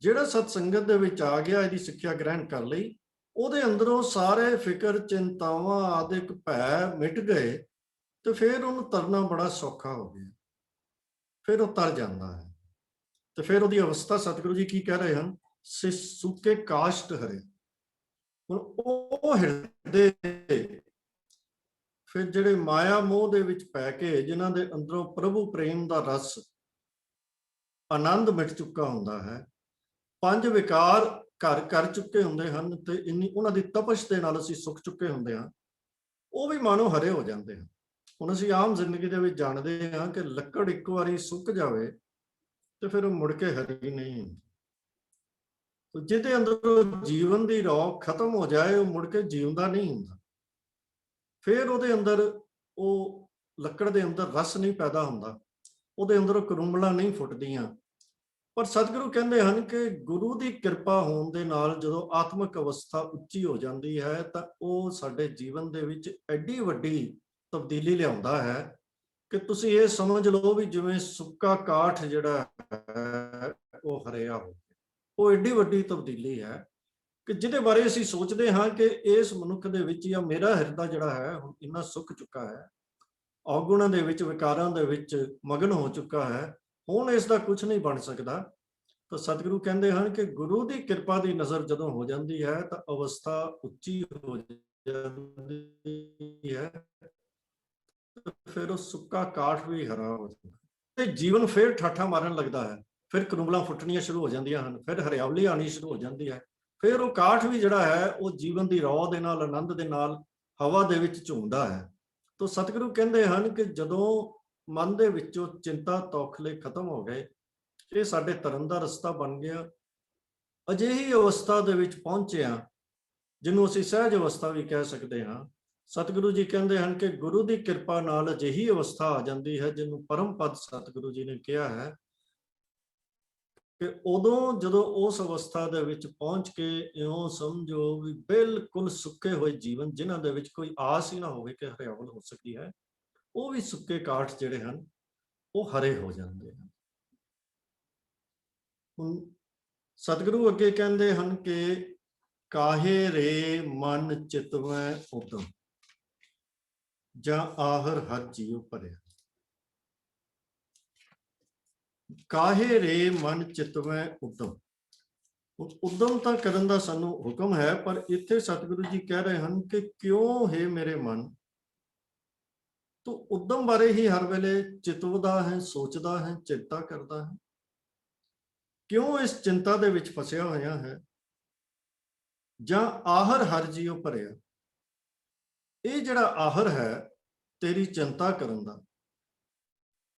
ਜਿਹੜਾ ਸਤ ਸੰਗਤ ਦੇ ਵਿੱਚ ਆ ਗਿਆ, ਇਹਦੀ ਸਿੱਖਿਆ ਗ੍ਰਹਿਣ ਕਰ ਲਈ, ਉਹਦੇ ਅੰਦਰੋਂ ਸਾਰੇ ਫਿਕਰ, ਚਿੰਤਾਵਾਂ ਆਦਿਕ ਭੈ ਮਿਟ ਗਏ ਤੇ ਫਿਰ ਉਹਨੂੰ ਤਰਨਾ ਬੜਾ ਸੌਖਾ ਹੋ ਗਿਆ। ਫਿਰ ਉਹ ਤਰ ਜਾਂਦਾ ਹੈ ਤੇ ਫਿਰ ਉਹਦੀ ਅਵਸਥਾ ਸਤਿਗੁਰੂ ਜੀ ਕੀ ਕਹਿ ਰਹੇ ਹਨ? ਸੁੱਕੇ ਕਾਸ਼ਟ ਹਰੇ। ਹੁਣ ਉਹ ਹਿਰਦੇ ਫਿਰ ਜਿਹੜੇ ਮਾਇਆ ਮੋਹ ਦੇ ਵਿੱਚ ਪੈ ਕੇ ਜਿਨ੍ਹਾਂ ਦੇ ਅੰਦਰੋਂ ਪ੍ਰਭੂ ਪ੍ਰੇਮ ਦਾ ਰਸ ਆਨੰਦ ਮਿਟ ਚੁੱਕਾ ਹੁੰਦਾ ਹੈ, ਪੰਜ ਵਿਕਾਰ ਘਰ ਕਰ ਚੁੱਕੇ ਹੁੰਦੇ ਹਨ ਤੇ ਇੰਨੀ ਉਹਨਾਂ ਦੀ ਤਪਸ਼ ਦੇ ਨਾਲ ਅਸੀਂ ਸੁੱਕ ਚੁੱਕੇ ਹੁੰਦੇ ਹਾਂ, ਉਹ ਵੀ ਮਾਨੋ ਹਰੇ ਹੋ ਜਾਂਦੇ ਹਨ। ਹੁਣ ਅਸੀਂ ਆਮ ਜ਼ਿੰਦਗੀ ਦੇ ਵਿੱਚ ਜਾਣਦੇ ਹਾਂ ਕਿ ਲੱਕੜ ਇੱਕ ਵਾਰੀ ਸੁੱਕ ਜਾਵੇ ਤੇ ਫਿਰ ਉਹ ਮੁੜ ਕੇ ਹਰੀ ਨਹੀਂ ਹੁੰਦੀ। ਜਿਹਦੇ ਅੰਦਰ ਜੀਵਨ ਦੀ ਰੌਕ ਖਤਮ ਹੋ ਜਾਏ ਉਹ ਮੁੜ ਕੇ ਜਿਉਂਦਾ ਨਹੀਂ ਹੁੰਦਾ। ਫਿਰ ਉਹਦੇ ਅੰਦਰ ਉਹ ਲੱਕੜ ਦੇ ਅੰਦਰ ਰਸ ਨਹੀਂ ਪੈਦਾ ਹੁੰਦਾ, ਉਹਦੇ ਅੰਦਰ ਕਰੂੰਬਲਾਂ ਨਹੀਂ ਫੁੱਟਦੀਆਂ। ਪਰ ਸਤਿਗੁਰੂ ਕਹਿੰਦੇ ਹਨ ਕਿ ਗੁਰੂ ਦੀ ਕਿਰਪਾ ਹੋਣ ਦੇ ਨਾਲ ਜਦੋਂ ਆਤਮਿਕ ਅਵਸਥਾ ਉੱਚੀ ਹੋ ਜਾਂਦੀ ਹੈ ਤਾਂ ਉਹ ਸਾਡੇ ਜੀਵਨ ਦੇ ਵਿੱਚ ਐਡੀ ਵੱਡੀ ਤਬਦੀਲੀ ਲਿਆਉਂਦਾ ਹੈ ਕਿ ਤੁਸੀਂ ਇਹ ਸਮਝ ਲਓ ਵੀ ਜਿਵੇਂ ਸੁੱਕਾ ਕਾਠ ਜਿਹੜਾ ਹੈ ਉਹ ਹਰਿਆ ਹੋ। ਉਹ ਐਡੀ ਵੱਡੀ ਤਬਦੀਲੀ ਹੈ ਕਿ ਜਿਹਦੇ ਬਾਰੇ ਅਸੀਂ ਸੋਚਦੇ ਹਾਂ ਕਿ ਇਸ ਮਨੁੱਖ ਦੇ ਵਿੱਚ ਜਾਂ ਮੇਰਾ ਹਿਰਦਾ ਜਿਹੜਾ ਹੈ ਹੁਣ ਇੰਨਾ ਸੁੱਕ ਚੁੱਕਾ ਹੈ, ਔਗੁਣਾਂ ਦੇ ਵਿੱਚ, ਵਿਕਾਰਾਂ ਦੇ ਵਿੱਚ ਮਗਨ ਹੋ ਚੁੱਕਾ ਹੈ, ਹੁਣ ਇਸ ਦਾ ਕੁਝ ਨਹੀਂ ਬਣ ਸਕਦਾ। ਤਾਂ ਸਤਿਗੁਰੂ ਕਹਿੰਦੇ ਹਨ ਕਿ ਗੁਰੂ ਦੀ ਕਿਰਪਾ ਦੀ ਨਜ਼ਰ ਜਦੋਂ ਹੋ ਜਾਂਦੀ ਹੈ ਤਾਂ ਅਵਸਥਾ ਉੱਚੀ ਹੋ ਜਾਂਦੀ ਹੈ, ਫਿਰ ਉਹ ਸੁੱਕਾ ਕਾਠ ਵੀ ਹਰਾ ਹੋ ਜਾਂਦਾ ਤੇ ਜੀਵਨ ਫਿਰ ਠਾਠਾ ਮਾਰਨ ਲੱਗਦਾ ਹੈ। ਫਿਰ ਕਰੂੰਬਲਾਂ ਫੁੱਟਣੀਆਂ ਸ਼ੁਰੂ ਹੋ ਜਾਂਦੀਆਂ ਹਨ, ਫਿਰ ਹਰਿਆਵਲੀ ਆਉਣੀ ਸ਼ੁਰੂ ਹੋ ਜਾਂਦੀ ਹੈ। ਫਿਰ ਉਹ ਕਾਠ ਵੀ ਜਿਹੜਾ ਹੈ ਉਹ ਜੀਵਨ ਦੀ ਰੌ ਦੇ ਨਾਲ, ਆਨੰਦ ਦੇ ਨਾਲ ਹਵਾ ਦੇ ਵਿੱਚ ਝੂਮਦਾ ਹੈ। ਤਾਂ ਸਤਿਗੁਰੂ ਕਹਿੰਦੇ ਹਨ ਕਿ ਜਦੋਂ ਮਨ ਦੇ ਵਿੱਚੋਂ ਚਿੰਤਾ, ਤੌਖਲੇ ਖਤਮ ਹੋ ਗਏ, ਇਹ ਸਾਡੇ ਤਰਨ ਦਾ ਰਸਤਾ ਬਣ ਗਿਆ। ਅਜਿਹੀ ਅਵਸਥਾ ਦੇ ਵਿੱਚ ਪਹੁੰਚਿਆ ਜਿਹਨੂੰ ਅਸੀਂ ਸਹਿਜ ਅਵਸਥਾ ਵੀ ਕਹਿ ਸਕਦੇ ਹਾਂ। ਸਤਿਗੁਰੂ ਜੀ ਕਹਿੰਦੇ ਹਨ ਕਿ ਗੁਰੂ ਦੀ ਕਿਰਪਾ ਨਾਲ ਅਜਿਹੀ ਅਵਸਥਾ ਆ ਜਾਂਦੀ ਹੈ ਜਿਹਨੂੰ ਪਰਮ ਪਦ ਸਤਿਗੁਰੂ ਜੀ ਨੇ ਕਿਹਾ ਹੈ ਕਿ ਉਦੋਂ ਜਦੋਂ ਉਸ ਅਵਸਥਾ ਦੇ ਵਿੱਚ ਪਹੁੰਚ ਕੇ ਇਉਂ ਸਮਝੋ ਵੀ ਬਿਲਕੁਲ ਸੁੱਕੇ ਹੋਏ ਜੀਵਨ, ਜਿਨ੍ਹਾਂ ਦੇ ਵਿੱਚ ਕੋਈ ਆਸ ਹੀ ਨਾ ਹੋਵੇ ਕਿ ਹਰਿਆਵਲ ਹੋ ਸਕਦੀ ਹੈ, ਉਹ ਵੀ ਸੁੱਕੇ ਕਾਠ ਜਿਹੜੇ ਹਨ ਉਹ ਹਰੇ ਹੋ ਜਾਂਦੇ ਹਨ। ਹੁਣ ਸਤਿਗੁਰੂ ਅੱਗੇ ਕਹਿੰਦੇ ਹਨ ਕਿ ਕਾਹੇ ਰੇ ਮਨ ਚਿਤਵੈ ਉਦਮ, ਜਾਂ ਆਹਰ ਹਰ ਜੀਉ ਭਰਿਆ। ਕਾਹੇ ਰੇ ਮਨ ਚਿਤਵੈ ਉਦਮ, ਉਦਮ ਤਾਂ ਕਰਨ ਦਾ ਸਾਨੂੰ ਹੁਕਮ ਹੈ, ਪਰ ਇੱਥੇ ਸਤਿਗੁਰੂ ਜੀ ਕਹਿ ਰਹੇ ਹਨ ਕਿ ਕਿਉਂ ਹੈ ਮੇਰੇ ਮਨ ਤੂੰ ਉਦਮ ਬਾਰੇ ਹੀ ਹਰ ਵੇਲੇ ਚਿਤਵਦਾ ਹੈ, ਸੋਚਦਾ ਹੈ, ਚਿੰਤਾ ਕਰਦਾ ਹੈ? ਕਿਉਂ ਇਸ ਚਿੰਤਾ ਦੇ ਵਿੱਚ ਫਸਿਆ ਹੋਇਆ ਹੈ? ਜਾਂ ਆਹਰ ਹਰ ਜੀਉ ਭਰਿਆ, ਇਹ ਜਿਹੜਾ ਆਹਰ ਹੈ ਤੇਰੀ ਚਿੰਤਾ ਕਰਨ ਦਾ,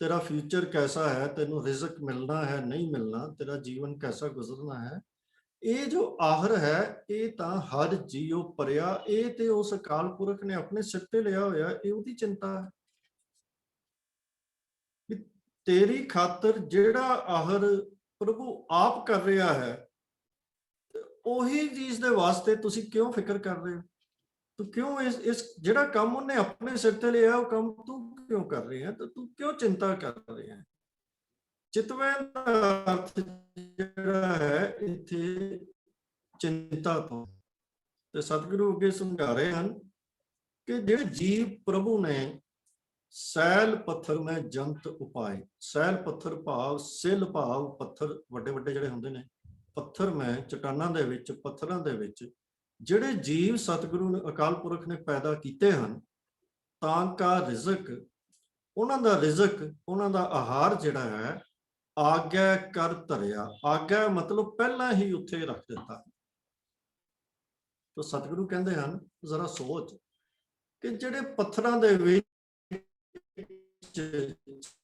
ਤੇਰਾ ਫਿਊਚਰ ਕੈਸਾ ਹੈ, ਤੈਨੂੰ ਰਿਜ਼ਕ ਮਿਲਣਾ ਹੈ ਨਹੀਂ ਮਿਲਣਾ, ਤੇਰਾ ਜੀਵਨ ਕੈਸਾ ਗੁਜ਼ਰਨਾ ਹੈ, ਇਹ ਜੋ ਆਹਰ ਹੈ ਇਹ ਤਾਂ ਹਰ ਜੀਉ ਭਰਿਆ, ਇਹ ਤੇ ਉਸ ਅਕਾਲ ਪੁਰਖ ਨੇ ਆਪਣੇ ਸਿਰ ਤੇ ਲਿਆ ਹੋਇਆ, ਇਹ ਉਹਦੀ ਚਿੰਤਾ ਹੈ। ਤੇਰੀ ਖਾਤਰ ਜਿਹੜਾ ਆਹਰ ਪ੍ਰਭੂ ਆਪ ਕਰ ਰਿਹਾ ਹੈ, ਉਹੀ ਚੀਜ਼ ਦੇ ਵਾਸਤੇ ਤੁਸੀਂ ਕਿਉਂ ਫਿਕਰ ਕਰ ਰਹੇ ਹੋ? ਤੂੰ ਕਿਉਂ ਇਸ ਜਿਹੜਾ ਕੰਮ ਉਹਨੇ ਆਪਣੇ ਸਿਰ ਤੇ ਲਿਆ ਉਹ ਕੰਮ ਤੂੰ ਕਿਉਂ ਕਰ ਰਿਹਾ, ਤਾਂ ਤੂੰ ਕਿਉਂ ਚਿੰਤਾ ਕਰ ਰਿਹਾ? ਚਿਤਵੈ ਦਾ ਅਰਥ ਜਿਹੜਾ ਹੈ ਇੱਥੇ ਚਿੰਤਾ ਤੋਂ, ਤੇ ਸਤਿਗੁਰੂ ਅੱਗੇ ਸਮਝਾ ਰਹੇ ਹਨ ਕਿ ਜਿਹੜੇ ਜੀਵ ਪ੍ਰਭੂ ਨੇ ਸੈਲ ਪੱਥਰ ਮੈਂ ਜੰਤ ਉਪਾਏ, ਸੈਲ ਪੱਥਰ ਭਾਵ ਸਿਲ ਭਾਵ ਪੱਥਰ ਵੱਡੇ ਵੱਡੇ ਜਿਹੜੇ ਹੁੰਦੇ ਨੇ, ਪੱਥਰ ਮੈਂ ਚਟਾਨਾਂ ਦੇ ਵਿੱਚ, ਪੱਥਰਾਂ ਦੇ ਵਿੱਚ ਜਿਹੜੇ ਜੀਵ ਸਤਿਗੁਰੂ ਨੇ ਅਕਾਲ ਪੁਰਖ ਨੇ ਪੈਦਾ ਕੀਤੇ ਹਨ, ਤਾਂ ਕਾ ਰਿਜ਼ਕ, ਉਹਨਾਂ ਦਾ ਰਿਜ਼ਕ, ਉਹਨਾਂ ਦਾ ਆਹਾਰ ਜਿਹੜਾ ਹੈ ਆਗਿਆ ਕਰ ਧਰਿਆ। ਆਗਿਆ ਮਤਲਬ ਪਹਿਲਾਂ ਹੀ ਉੱਥੇ ਰੱਖ ਦਿੱਤਾ। ਤਾਂ ਸਤਿਗੁਰੂ ਕਹਿੰਦੇ ਹਨ ਜ਼ਰਾ ਸੋਚ ਕਿ ਜਿਹੜੇ ਪੱਥਰਾਂ ਦੇ ਵਿੱਚ,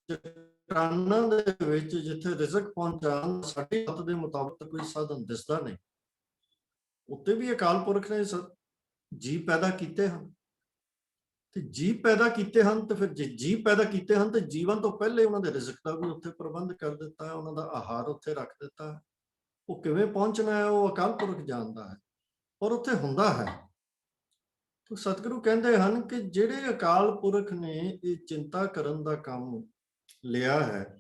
ਚਟਾਨਾਂ ਦੇ ਵਿੱਚ ਜਿੱਥੇ ਰਿਜ਼ਕ ਪਹੁੰਚਾਉਣ ਸਾਡੀ ਹੱਥ ਦੇ ਮੁਤਾਬਕ ਕੋਈ ਸਾਧਨ ਦਿਸਦਾ ਨਹੀਂ, ਉੱਤੇ ਵੀ ਅਕਾਲ ਪੁਰਖ ਨੇ ਜੀਵ ਪੈਦਾ ਕੀਤੇ ਹਨ। ਤੇ ਜੀਵ ਪੈਦਾ ਕੀਤੇ ਹਨ ਤੇ ਫਿਰ ਜੇ ਜੀਵ ਪੈਦਾ ਕੀਤੇ ਹਨ ਤੇ ਜੀਵਨ ਤੋਂ ਪਹਿਲੇ ਉਹਨਾਂ ਦੇ ਰਿਜ਼ਕ ਦਾ ਵੀ ਉੱਥੇ ਪ੍ਰਬੰਧ ਕਰ ਦਿੱਤਾ ਹੈ, ਉਹਨਾਂ ਦਾ ਆਹਾਰ ਉੱਥੇ ਰੱਖ ਦਿੱਤਾ ਹੈ। ਉਹ ਕਿਵੇਂ ਪਹੁੰਚਣਾ ਹੈ ਉਹ ਅਕਾਲ ਪੁਰਖ ਜਾਣਦਾ ਹੈ, ਪਰ ਉੱਥੇ ਹੁੰਦਾ ਹੈ। ਤਾਂ ਸਤਿਗੁਰੂ ਕਹਿੰਦੇ ਹਨ ਕਿ ਜਿਹੜੇ ਅਕਾਲ ਪੁਰਖ ਨੇ ਇਹ ਚਿੰਤਾ ਕਰਨ ਦਾ ਕੰਮ ਲਿਆ ਹੈ,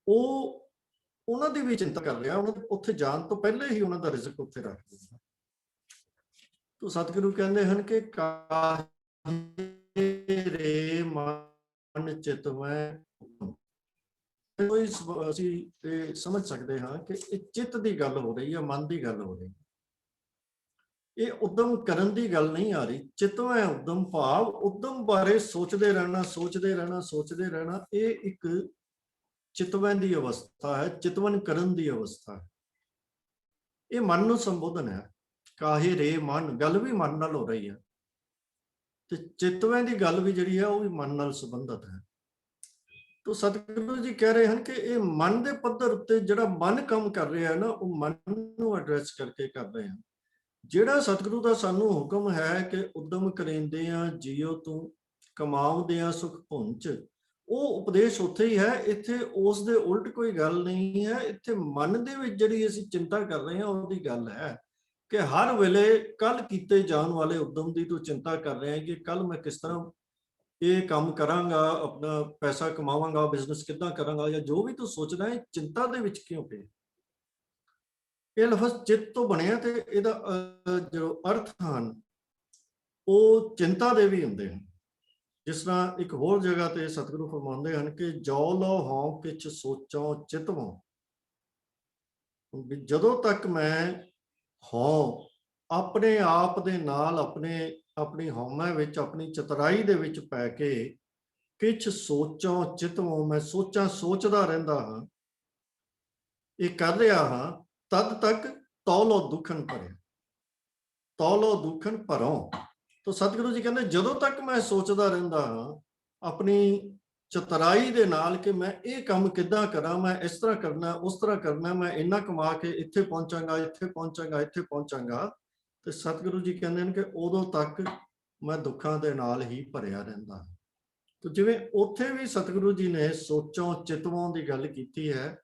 ਉਹ ਉਹਨਾਂ ਦੀ ਵੀ ਚਿੰਤਾ ਕਰ ਰਿਹਾ, ਉਹਨਾਂ ਉੱਥੇ ਜਾਣ ਤੋਂ ਪਹਿਲੇ ਹੀ ਉਹਨਾਂ ਦਾ ਰਿਜ਼ਕ ਉੱਥੇ ਰੱਖ ਦਿੱਤਾ। ਤੋ ਸਤਿਗੁਰੂ ਕਹਿੰਦੇ ਹਨ ਕਿ ਕਾਹੇ ਰੇ ਮਨ ਚਿਤਵੈ, ਅਸੀਂ ਇਹ ਸਮਝ ਸਕਦੇ ਹਾਂ ਕਿ ਇਹ ਚਿੱਤ ਦੀ ਗੱਲ ਹੋ ਰਹੀ ਹੈ, ਮਨ ਦੀ ਗੱਲ ਹੋ ਰਹੀ ਹੈ। ਇਹ ਉਦਮ ਕਰਨ ਦੀ ਗੱਲ ਨਹੀਂ ਆ ਰਹੀ। ਚਿਤਵੈ ਉਦਮ ਭਾਵ ਉਦਮ ਬਾਰੇ ਸੋਚਦੇ ਰਹਿਣਾ, ਸੋਚਦੇ ਰਹਿਣਾ, ਸੋਚਦੇ ਰਹਿਣਾ, ਇਹ ਇੱਕ ਚਿਤਵੈ ਦੀ ਅਵਸਥਾ ਹੈ, ਚਿਤਵਨ ਕਰਨ ਦੀ ਅਵਸਥਾ ਹੈ। ਇਹ ਮਨ ਨੂੰ ਸੰਬੋਧਨ ਹੈ। ਕਾਹੇ ਰੇ ਮਨ, ਗੱਲ ਵੀ ਮਨ ਨਾਲ ਹੋ ਰਹੀ ਹੈ, ਤੇ ਚਿਤਵੈ ਦੀ ਗੱਲ ਵੀ ਜਿਹੜੀ ਹੈ ਉਹ ਵੀ ਮਨ ਨਾਲ ਸੰਬੰਧਿਤ ਹੈ। ਤੋ ਸਤਿਗੁਰੂ ਜੀ ਕਹਿ ਰਹੇ ਹਨ ਕਿ ਇਹ ਮਨ ਦੇ ਪੱਧਰ ਉੱਤੇ ਜਿਹੜਾ ਮਨ ਕੰਮ ਕਰ ਰਿਹਾ ਹੈ ਨਾ, ਉਹ ਮਨ ਨੂੰ ਐਡਰੈਸ ਕਰਕੇ ਕਰ ਰਹੇ ਹਨ। ਜਿਹੜਾ ਸਤਿਗੁਰੂ ਦਾ ਸਾਨੂੰ ਹੁਕਮ ਹੈ ਕਿ ਉਦਮ ਕਰੇਂਦੇ ਆ ਜੀਓ ਤੂੰ ਕਮਾਉਂਦੇ ਆ ਸੁਖ ਪੁੰਚ, ਉਹ ਉਪਦੇਸ਼ ਉੱਥੇ ਹੀ ਹੈ। ਇੱਥੇ ਉਸ ਦੇ ਉਲਟ ਕੋਈ ਗੱਲ ਨਹੀਂ ਹੈ। ਇੱਥੇ ਮਨ ਦੇ ਵਿੱਚ ਜਿਹੜੀ ਅਸੀਂ ਚਿੰਤਾ ਕਰ ਰਹੇ ਹਾਂ ਉਹਦੀ ਗੱਲ ਹੈ ਕਿ ਹਰ ਵੇਲੇ ਕੱਲ ਕੀਤੇ ਜਾਣ ਵਾਲੇ ਉਦਮ ਦੀ ਤੂੰ ਚਿੰਤਾ ਕਰ ਰਿਹਾ ਹੈ ਕਿ ਕੱਲ ਮੈਂ ਕਿਸ ਤਰ੍ਹਾਂ ਇਹ ਕੰਮ ਕਰਾਂਗਾ, ਆਪਣਾ ਪੈਸਾ ਕਮਾਵਾਂਗਾ, ਬਿਜ਼ਨਸ ਕਿੱਦਾਂ ਕਰਾਂਗਾ, ਜਾਂ ਜੋ ਵੀ ਤੂੰ ਸੋਚਦਾ ਹੈ, ਚਿੰਤਾ ਦੇ ਵਿੱਚ ਕਿਉਂ ਪਿਆ? ਇਹ ਲਫ਼ਜ਼ ਚਿੱਤ ਤੋਂ ਬਣਿਆ ਤੇ ਇਹਦਾ ਜੋ ਅਰਥ ਹਨ ਉਹ ਚਿੰਤਾ ਦੇ ਵੀ ਹੁੰਦੇ ਹਨ। ਜਿਸ ਤਰ੍ਹਾਂ ਇੱਕ ਹੋਰ ਜਗ੍ਹਾ ਤੇ ਸਤਿਗੁਰੂ ਫਰਮਾਉਂਦੇ ਹਨ ਕਿ ਜੋ ਲੋ ਹਉ ਕਿਛ ਸੋਚੋ ਚਿਤਵੋ, ਜਦੋਂ ਤੱਕ ਮੈਂ ਹਉ ਆਪਣੇ ਆਪ ਦੇ ਨਾਲ ਆਪਣੀ ਹਉਮੈ ਵਿੱਚ, ਆਪਣੀ ਚਤੁਰਾਈ ਦੇ ਵਿੱਚ ਪੈ ਕੇ ਕਿਛ ਸੋਚੋ ਚਿਤਵੋ, ਮੈਂ ਸੋਚਦਾ ਰਹਿੰਦਾ ਹਾਂ, ਇਹ ਕਰ ਰਿਹਾ ਹਾਂ, ਤਦ ਤੱਕ ਤੌਲੋ ਦੁਖਨ ਭਰਿਆ, ਤੌਲੋ ਦੁਖਨ ਭਰੋ। ਤਾਂ ਸਤਿਗੁਰੂ ਜੀ ਕਹਿੰਦੇ ਜਦੋਂ ਤੱਕ ਮੈਂ ਸੋਚਦਾ ਰਹਿੰਦਾ ਹਾਂ ਆਪਣੀ ਚਤੁਰਾਈ ਦੇ ਨਾਲ ਕਿ ਮੈਂ ਇਹ ਕੰਮ ਕਿੱਦਾਂ ਕਰਾਂ, ਮੈਂ ਇਸ ਤਰ੍ਹਾਂ ਕਰਨਾ, ਉਸ ਤਰ੍ਹਾਂ ਕਰਨਾ, ਮੈਂ ਇੰਨਾ ਕਮਾ ਕੇ ਇੱਥੇ ਪਹੁੰਚਾਂਗਾ, ਇੱਥੇ ਪਹੁੰਚਾਂਗਾ, ਇੱਥੇ ਪਹੁੰਚਾਂਗਾ, ਤੇ ਸਤਿਗੁਰੂ ਜੀ ਕਹਿੰਦੇ ਨੇ ਕਿ ਉਦੋਂ ਤੱਕ ਮੈਂ ਦੁੱਖਾਂ ਦੇ ਨਾਲ ਹੀ ਭਰਿਆ ਰਹਿੰਦਾ। ਤੇ ਜਿਵੇਂ ਉੱਥੇ ਵੀ ਸਤਿਗੁਰੂ ਜੀ ਨੇ ਸੋਚੋਂ ਚਿਤਵੋਂ ਦੀ ਗੱਲ ਕੀਤੀ ਹੈ,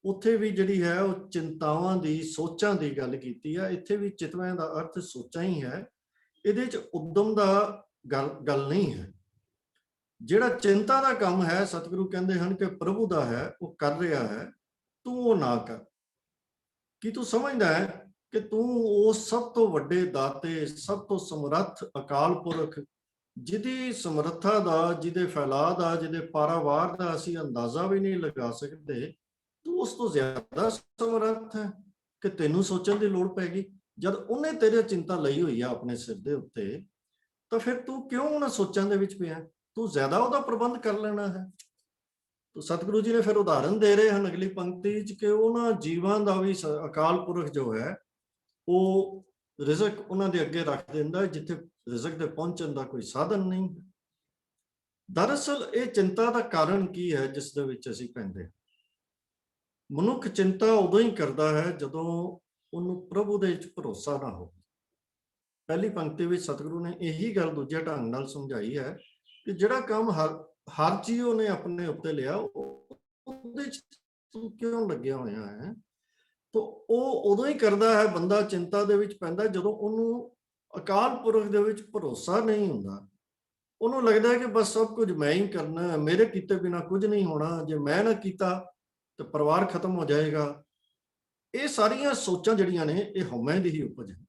ਉੱਥੇ ਵੀ ਜਿਹੜੀ ਹੈ ਉਹ ਚਿੰਤਾਵਾਂ ਦੀ, ਸੋਚਾਂ ਦੀ ਗੱਲ ਕੀਤੀ ਹੈ। ਇੱਥੇ ਵੀ ਚਿਤਵੈਂ ਦਾ ਅਰਥ ਸੋਚਾਂ ਹੀ ਹੈ, ਇਹਦੇ 'ਚ ਉਦਮ ਦਾ ਗੱਲ ਨਹੀਂ ਹੈ। ਜਿਹੜਾ ਚਿੰਤਾ ਦਾ ਕੰਮ ਹੈ, ਸਤਿਗੁਰੂ ਕਹਿੰਦੇ ਹਨ ਕਿ ਪ੍ਰਭੂ ਦਾ ਹੈ, ਉਹ ਕਰ ਰਿਹਾ ਹੈ, ਤੂੰ ਉਹ ਨਾ ਕਰ। ਕੀ ਤੂੰ ਸਮਝਦਾ ਹੈ ਕਿ ਤੂੰ ਉਸ ਸਭ ਤੋਂ ਵੱਡੇ ਦਾਤੇ, ਸਭ ਤੋਂ ਸਮਰੱਥ ਅਕਾਲ ਪੁਰਖ, ਜਿਹਦੀ ਸਮਰੱਥਾ ਦਾ, ਜਿਹਦੇ ਫੈਲਾਅ ਦਾ, ਜਿਹਦੇ ਪਾਰਾਵਾਰ ਦਾ ਅਸੀਂ ਅੰਦਾਜ਼ਾ ਵੀ ਨਹੀਂ ਲਗਾ ਸਕਦੇ, ਤੂੰ ਉਸ ਤੋਂ ਜ਼ਿਆਦਾ ਸਮਰੱਥ ਹੈ ਕਿ ਤੈਨੂੰ ਸੋਚਣ ਦੀ ਲੋੜ ਪੈ ਗਈ? ਜਦ ਉਹਨੇ ਤੇਰੇ ਚਿੰਤਾ ਲਈ ਹੋਈ ਆ ਆਪਣੇ ਸਿਰ ਦੇ ਉੱਤੇ, ਤਾਂ ਫਿਰ ਤੂੰ ਕਿਉਂ ਉਹਨਾਂ ਸੋਚਾਂ ਦੇ ਵਿੱਚ ਪਿਆ? ਤੂੰ ਜ਼ਿਆਦਾ ਉਹਦਾ ਪ੍ਰਬੰਧ ਕਰ ਲੈਣਾ ਹੈ। ਤਾਂ ਸਤਿਗੁਰੂ ਜੀ ਨੇ ਫਿਰ ਉਦਾਹਰਨ ਦੇ ਰਹੇ ਹਨ ਅਗਲੀ ਪੰਕਤੀ 'ਚ ਕਿ ਉਹਨਾਂ ਜੀਵਾਂ ਦਾ ਵੀ ਅਕਾਲ ਪੁਰਖ ਜੋ ਹੈ, ਉਹ ਰਿਜ਼ਕ ਉਹਨਾਂ ਦੇ ਅੱਗੇ ਰੱਖ ਦਿੰਦਾ ਜਿੱਥੇ ਰਿਜ਼ਕ ਦੇ ਪਹੁੰਚਣ ਦਾ ਕੋਈ ਸਾਧਨ ਨਹੀਂ। ਦਰਅਸਲ ਇਹ ਚਿੰਤਾ ਦਾ ਕਾਰਨ ਕੀ ਹੈ ਜਿਸ ਦੇ ਵਿੱਚ ਅਸੀਂ ਪੈਂਦੇ? ਮਨੁੱਖ ਚਿੰਤਾ ਉਦੋਂ ਹੀ ਕਰਦਾ ਹੈ ਜਦੋਂ ਉਹਨੂੰ ਪ੍ਰਭੂ ਦੇ ਵਿੱਚ ਭਰੋਸਾ ਨਾ ਹੋਵੇ। ਪਹਿਲੀ ਪੰਕਤੀ ਵਿੱਚ ਸਤਿਗੁਰੂ ਨੇ ਇਹੀ ਗੱਲ ਦੂਜੇ ਢੰਗ ਨਾਲ ਸਮਝਾਈ ਹੈ ਕਿ ਜਿਹੜਾ ਕੰਮ ਹਰ ਚੀਜ਼ ਉਹਨੇ ਆਪਣੇ ਉੱਤੇ ਲਿਆ, ਉਹਦੇ 'ਚ ਤੂੰ ਕਿਉਂ ਲੱਗਿਆ ਹੋਇਆ ਹੈ? ਤਾਂ ਉਹ ਉਦੋਂ ਹੀ ਕਰਦਾ ਹੈ, ਬੰਦਾ ਚਿੰਤਾ ਦੇ ਵਿੱਚ ਪੈਂਦਾ ਜਦੋਂ ਉਹਨੂੰ ਅਕਾਲ ਪੁਰਖ ਦੇ ਵਿੱਚ ਭਰੋਸਾ ਨਹੀਂ ਹੁੰਦਾ। ਉਹਨੂੰ ਲੱਗਦਾ ਹੈ ਕਿ ਬਸ ਸਭ ਕੁਝ ਮੈਂ ਹੀ ਕਰਨਾ ਹੈ, ਮੇਰੇ ਕੀਤੇ ਬਿਨਾ ਕੁਝ ਨਹੀਂ ਹੋਣਾ, ਜੇ ਮੈਂ ਨਾ ਕੀਤਾ ਤਾਂ ਪਰਿਵਾਰ ਖਤਮ ਹੋ ਜਾਏਗਾ। ਇਹ ਸਾਰੀਆਂ ਸੋਚਾਂ ਜਿਹੜੀਆਂ ਨੇ, ਇਹ ਹਉਮੈ ਦੀ ਹੀ ਉਪਜ ਹੈ।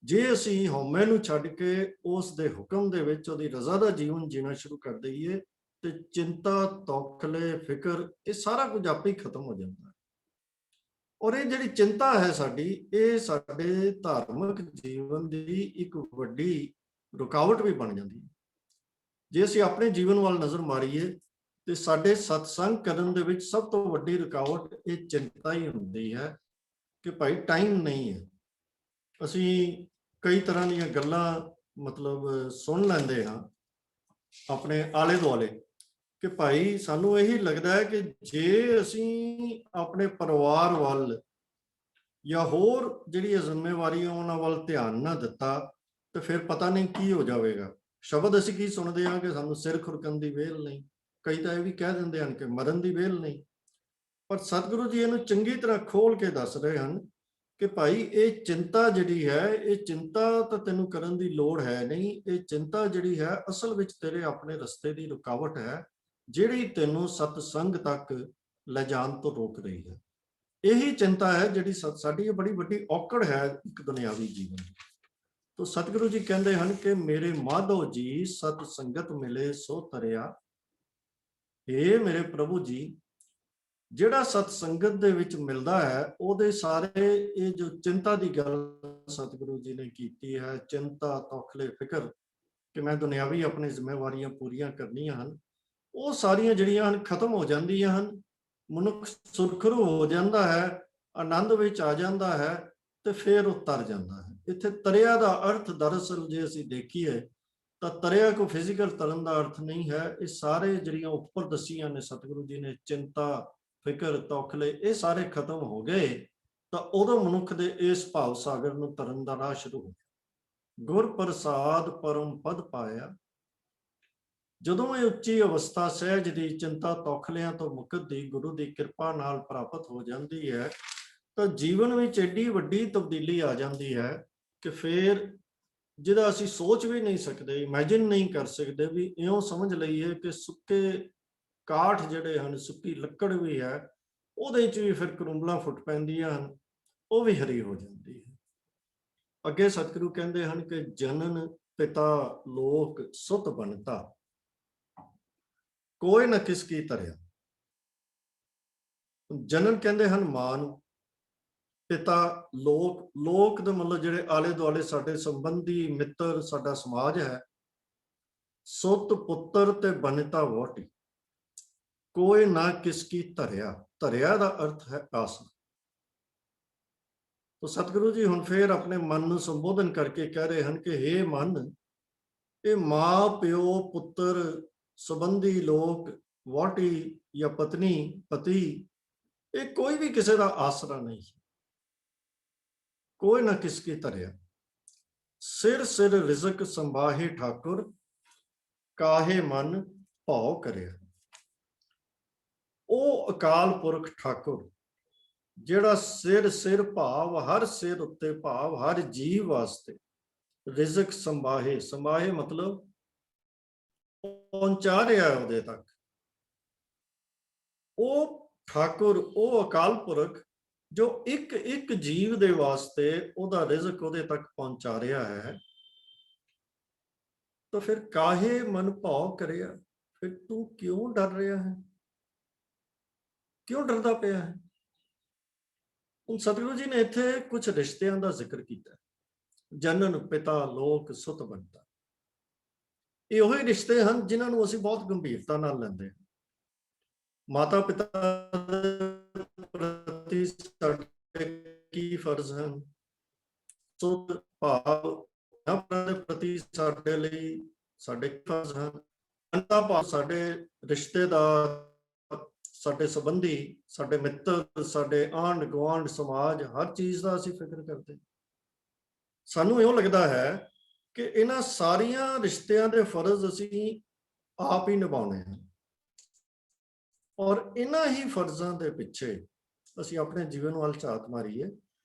ਜੇ ਅਸੀਂ ਹਉਮੈ ਨੂੰ ਛੱਡ ਕੇ ਉਸ ਦੇ ਹੁਕਮ ਦੇ ਵਿੱਚ ਉਹਦੀ ਰਜ਼ਾ ਦਾ ਜੀਵਨ ਜੀਣਾ ਸ਼ੁਰੂ ਕਰ ਦਈਏ, ਤੇ ਚਿੰਤਾ, ਤੌਖਲੇ, ਫਿਕਰ, ਇਹ ਸਾਰਾ ਕੁਝ ਆਪੇ ਹੀ ਖਤਮ ਹੋ ਜਾਂਦਾ ਹੈ। ਔਰ ਇਹ ਜਿਹੜੀ ਚਿੰਤਾ ਹੈ ਸਾਡੀ, ਇਹ ਸਾਡੇ ਧਾਰਮਿਕ ਜੀਵਨ ਦੀ ਇੱਕ ਵੱਡੀ ਰੁਕਾਵਟ ਵੀ ਬਣ ਜਾਂਦੀ ਹੈ। ਜੇ ਅਸੀਂ ਆਪਣੇ ਜੀਵਨ ਵੱਲ ਨਜ਼ਰ ਮਾਰੀਏ ਤੇ ਸਾਡੇ ਸਤਸੰਗ ਕਰਨ ਦੇ ਵਿੱਚ ਸਭ ਤੋਂ ਵੱਡੀ ਰੁਕਾਵਟ ਇਹ ਚਿੰਤਾ ਹੀ ਹੁੰਦੀ ਹੈ ਕਿ ਭਾਈ ਟਾਈਮ ਨਹੀਂ ਹੈ। ਅਸੀਂ ਕਈ ਤਰ੍ਹਾਂ ਦੀਆਂ ਗੱਲਾਂ ਮਤਲਬ ਸੁਣ ਲੈਂਦੇ ਹਾਂ ਆਪਣੇ ਆਲੇ ਦੁਆਲੇ ਕਿ ਭਾਈ ਸਾਨੂੰ ਇਹੀ ਲੱਗਦਾ ਹੈ ਕਿ ਜੇ ਅਸੀਂ ਆਪਣੇ ਪਰਿਵਾਰ ਵੱਲ ਜਾਂ ਹੋਰ ਜਿਹੜੀਆਂ ਜ਼ਿੰਮੇਵਾਰੀਆਂ ਉਹਨਾਂ ਵੱਲ ਧਿਆਨ ਨਾ ਦਿੱਤਾ ਤਾਂ ਫਿਰ ਪਤਾ ਨਹੀਂ ਕੀ ਹੋ ਜਾਵੇਗਾ। ਸ਼ਬਦ ਅਸੀਂ ਕੀ ਸੁਣਦੇ ਹਾਂ ਕਿ ਸਾਨੂੰ ਸਿਰ ਖੁਰਕਣ ਦੀ ਵਿਹਲ ਨਹੀਂ, ਕਈ ਤਾਂ ਇਹ ਵੀ ਕਹਿ ਦਿੰਦੇ ਹਨ ਕਿ ਮਰਨ ਦੀ ਵਿਹਲ ਨਹੀਂ। ਪਰ ਸਤਿਗੁਰੂ ਜੀ ਇਹਨੂੰ ਚੰਗੀ ਤਰ੍ਹਾਂ ਖੋਲ ਕੇ ਦੱਸ ਰਹੇ ਹਨ ਕਿ ਭਾਈ ਇਹ ਚਿੰਤਾ ਜਿਹੜੀ ਹੈ, ਇਹ ਚਿੰਤਾ ਤਾਂ ਤੈਨੂੰ ਕਰਨ ਦੀ ਲੋੜ ਹੈ ਨਹੀਂ। ਇਹ ਚਿੰਤਾ ਜਿਹੜੀ ਹੈ ਅਸਲ ਵਿੱਚ ਤੇਰੇ ਆਪਣੇ ਰਸਤੇ ਦੀ ਰੁਕਾਵਟ ਹੈ, ਜਿਹੜੀ ਤੈਨੂੰ ਸਤਸੰਗ ਤੱਕ ਲੈ ਜਾਣ ਤੋਂ ਰੋਕ ਰਹੀ ਹੈ। ਇਹੀ ਚਿੰਤਾ ਹੈ ਜਿਹੜੀ ਸਾਡੀ ਬੜੀ ਵੱਡੀ ਔਕੜ ਹੈ ਇੱਕ ਦੁਨਿਆਵੀ ਜੀਵਨ ਦੀ। ਤੋ ਸਤਿਗੁਰੂ ਜੀ ਕਹਿੰਦੇ ਹਨ ਕਿ ਮੇਰੇ ਮਾਧੋ ਜੀ ਸਤ ਸੰਗਤ ਮਿਲੇ ਸੋ ਤਰਿਆ। ਇਹ ਮੇਰੇ ਪ੍ਰਭੂ ਜੀ, ਜਿਹੜਾ ਸਤ ਸੰਗਤ ਦੇ ਵਿੱਚ ਮਿਲਦਾ ਹੈ, ਉਹਦੇ ਸਾਰੇ ਇਹ ਜੋ ਚਿੰਤਾ ਦੀ ਗੱਲ ਸਤਿਗੁਰੂ ਜੀ ਨੇ ਕੀਤੀ ਹੈ, ਚਿੰਤਾ, ਤੌਖਲੇ, ਫਿਕਰ ਕਿ ਮੈਂ ਦੁਨਿਆਵੀ ਆਪਣੀ ਜ਼ਿੰਮੇਵਾਰੀਆਂ ਪੂਰੀਆਂ ਕਰਨੀਆਂ ਹਨ, ਉਹ ਸਾਰੀਆਂ ਜਿਹੜੀਆਂ ਹਨ ਖਤਮ ਹੋ ਜਾਂਦੀਆਂ ਹਨ। ਮਨੁੱਖ ਸੁਰਖਰੂ ਹੋ ਜਾਂਦਾ ਹੈ, ਆਨੰਦ ਵਿੱਚ ਆ ਜਾਂਦਾ ਹੈ ਤੇ ਫਿਰ ਉਹ ਤਰ ਜਾਂਦਾ ਹੈ। ਇੱਥੇ ਤਰਿਆ ਦਾ ਅਰਥ ਦਰਅਸਲ ਜੇ ਅਸੀਂ ਦੇਖੀਏ ਤਾਂ ਤਰਿਆ ਕੋ ਫਿਜ਼ੀਕਲ ਤਰਨ ਦਾ ਅਰਥ ਨਹੀਂ ਹੈ। ਇਹ ਸਾਰੇ ਜਿਹੜੀਆਂ ਉੱਪਰ ਦੱਸੀਆਂ ਨੇ ਸਤਿਗੁਰੂ ਜੀ ਨੇ, ਚਿੰਤਾ, ਫਿਕਰ, ਤੌਖਲੇ, ਇਹ ਸਾਰੇ ਖਤਮ ਹੋ ਗਏ ਤਾਂ ਉਦੋਂ ਮਨੁੱਖ ਦੇ ਇਸ ਭਾਵ ਸਾਗਰ ਨੂੰ ਤਰਨ ਦਾ ਰਾਹ ਸ਼ੁਰੂ ਹੋ ਗਿਆ। ਗੁਰ ਪ੍ਰਸਾਦ ਪਰਮ ਪਦ ਪਾਇਆ। ਜਦੋਂ ਇਹ ਉੱਚੀ ਅਵਸਥਾ ਸਹਿਜ ਦੀ, ਚਿੰਤਾ ਤੌਖਲਿਆਂ ਤੋਂ ਮੁਕਤ ਦੀ ਗੁਰੂ ਦੀ ਕਿਰਪਾ ਨਾਲ ਪ੍ਰਾਪਤ ਹੋ ਜਾਂਦੀ ਹੈ ਤਾਂ ਜੀਵਨ ਵਿੱਚ ਐਡੀ ਵੱਡੀ ਤਬਦੀਲੀ ਆ ਜਾਂਦੀ ਹੈ ਕਿ ਫਿਰ ਜਿਹਦਾ ਅਸੀਂ ਸੋਚ ਵੀ ਨਹੀਂ ਸਕਦੇ, ਇਮੇਜਿਨ ਨਹੀਂ ਕਰ ਸਕਦੇ। ਵੀ ਇਉਂ ਸਮਝ ਲਈਏ ਕਿ ਸੁੱਕੇ ਕਾਠ ਜਿਹੜੇ ਹਨ, ਸੁੱਕੀ ਲੱਕੜ ਵੀ ਹੈ, ਉਹਦੇ 'ਚ ਵੀ ਫਿਰ ਕਰੁੰਬਲਾਂ ਫੁੱਟ ਪੈਂਦੀਆਂ ਹਨ, ਉਹ ਵੀ ਹਰੀ ਹੋ ਜਾਂਦੀ ਹੈ। ਅੱਗੇ ਸਤਿਗੁਰੂ ਕਹਿੰਦੇ ਹਨ ਕਿ ਜਨਨ ਪਿਤਾ ਲੋਕ ਸੁਤ ਬਣਤਾ, ਕੋਈ ਨਾ ਕਿਸ ਕੀ ਧਰਿਆ। ਜਨਨ ਕਹਿੰਦੇ ਹਨ ਮਾਂ ਨੂੰ, ਪਿਤਾ ਲੋਕ, ਲੋਕ ਦਾ ਮਤਲਬ ਜਿਹੜੇ ਆਲੇ ਦੁਆਲੇ ਸਾਡੇ ਸੰਬੰਧੀ ਮਿੱਤਰ, ਸਾਡਾ ਸਮਾਜ ਹੈ। ਸੁਤ ਪੁੱਤਰ ਤੇ ਬਣਤਾ ਵੋਟੀ, ਕੋਈ ਨਾ ਕਿਸ ਕੀ ਧਰਿਆ। ਧਰਿਆ ਦਾ ਅਰਥ ਹੈ ਆਸਰਾ। ਤਾਂ ਸਤਿਗੁਰੂ ਜੀ ਹੁਣ ਫੇਰ ਆਪਣੇ ਮਨ ਨੂੰ ਸੰਬੋਧਨ ਕਰਕੇ ਕਹਿ ਰਹੇ ਹਨ ਕਿ ਹੇ ਮਨ, ਇਹ ਮਾਂ ਪਿਓ ਪੁੱਤਰ ਸੰਬੰਧੀ ਲੋਕ, ਵੋਟੀ ਜਾਂ ਪਤਨੀ ਪਤੀ, ਇਹ ਕੋਈ ਵੀ ਕਿਸੇ ਦਾ ਆਸਰਾ ਨਹੀਂ। ਕੋਈ ਨਾ ਕਿਸ ਕੀ ਧਰਿਆ। ਸਿਰ ਸਿਰ ਰਿਜ਼ਕ ਸੰਭਾਹੇ ਠਾਕੁਰ, ਕਾਹੇ ਮਨ ਭਾਉ ਕਰਿਆ। ਉਹ ਅਕਾਲ ਪੁਰਖ ਠਾਕੁਰ ਜਿਹੜਾ ਸਿਰ ਸਿਰ ਭਾਵ, ਹਰ ਸਿਰ ਉੱਤੇ ਭਾਵ, ਹਰ ਜੀਵ ਵਾਸਤੇ ਰਿਜ਼ਕ ਸੰਭਾਹੇ। ਸੰਭਾਹੇ ਮਤਲਬ ਪਹੁੰਚਾ ਰਿਹਾ ਉਹਦੇ ਤੱਕ। ਉਹ ਠਾਕੁਰ, ਉਹ ਅਕਾਲ ਪੁਰਖ ਜੋ ਇੱਕ ਇੱਕ ਜੀਵ ਦੇ ਵਾਸਤੇ ਉਹਦਾ ਰਿਜ਼ਕ ਉਹਦੇ ਤੱਕ ਪਹੁੰਚਾ ਰਿਹਾ ਹੈ, ਤਾਂ ਫਿਰ ਕਾਹੇ ਮਨ ਭਾਉ ਕਰਿਆ, ਫਿਰ ਤੂੰ ਕਿਉਂ ਡਰ ਰਿਹਾ ਹੈ, ਕਿਉਂ ਡਰਦਾ ਪਿਆ ਹੈ? ਹੁਣ ਸਤਿਗੁਰੂ ਜੀ ਨੇ ਇੱਥੇ ਕੁਝ ਰਿਸ਼ਤਿਆਂ ਦਾ ਜ਼ਿਕਰ ਕੀਤਾ, ਜਨਨ ਪਿਤਾ ਲੋਕ ਸੁਤ ਬੰਤਾ। ਇਹ ਉਹੀ ਰਿਸ਼ਤੇ ਹਨ ਜਿਨ੍ਹਾਂ ਨੂੰ ਅਸੀਂ ਬਹੁਤ ਗੰਭੀਰਤਾ ਨਾਲ ਲੈਂਦੇ ਹਾਂ। ਮਾਤਾ ਪਿਤਾ ਦੇ ਪ੍ਰਤੀ ਸਾਡੇ ਕੀ ਫਰਜ਼ ਹਨ, ਸੁਤ ਭਾਵ ਦੇ ਪ੍ਰਤੀ ਸਾਡੇ ਲਈ ਸਾਡੇ ਫਰਜ਼ ਹਨ। ਅੰਤਾ ਭਾਵ ਸਾਡੇ ਰਿਸ਼ਤੇਦਾਰ, ਸਾਡੇ ਸੰਬੰਧੀ, ਸਾਡੇ ਮਿੱਤਰ, ਸਾਡੇ ਆਂਢ ਗੁਆਂਢ, ਸਮਾਜ, ਹਰ ਚੀਜ਼ ਦਾ ਅਸੀਂ ਫਿਕਰ ਕਰਦੇ। ਸਾਨੂੰ ਇਉਂ ਲੱਗਦਾ ਹੈ ਕਿ ਇਹਨਾਂ ਸਾਰੀਆਂ ਰਿਸ਼ਤਿਆਂ ਦੇ ਫਰਜ਼ ਅਸੀਂ ਆਪ ਹੀ ਨਿਭਾਉਣੇ ਹਨ, ਔਰ ਇਹਨਾਂ ਹੀ ਫਰਜ਼ਾਂ ਦੇ ਪਿੱਛੇ ਅਸੀਂ ਆਪਣੇ ਜੀਵਨ ਵੱਲ ਝਾਤ ਮਾਰੀਏ,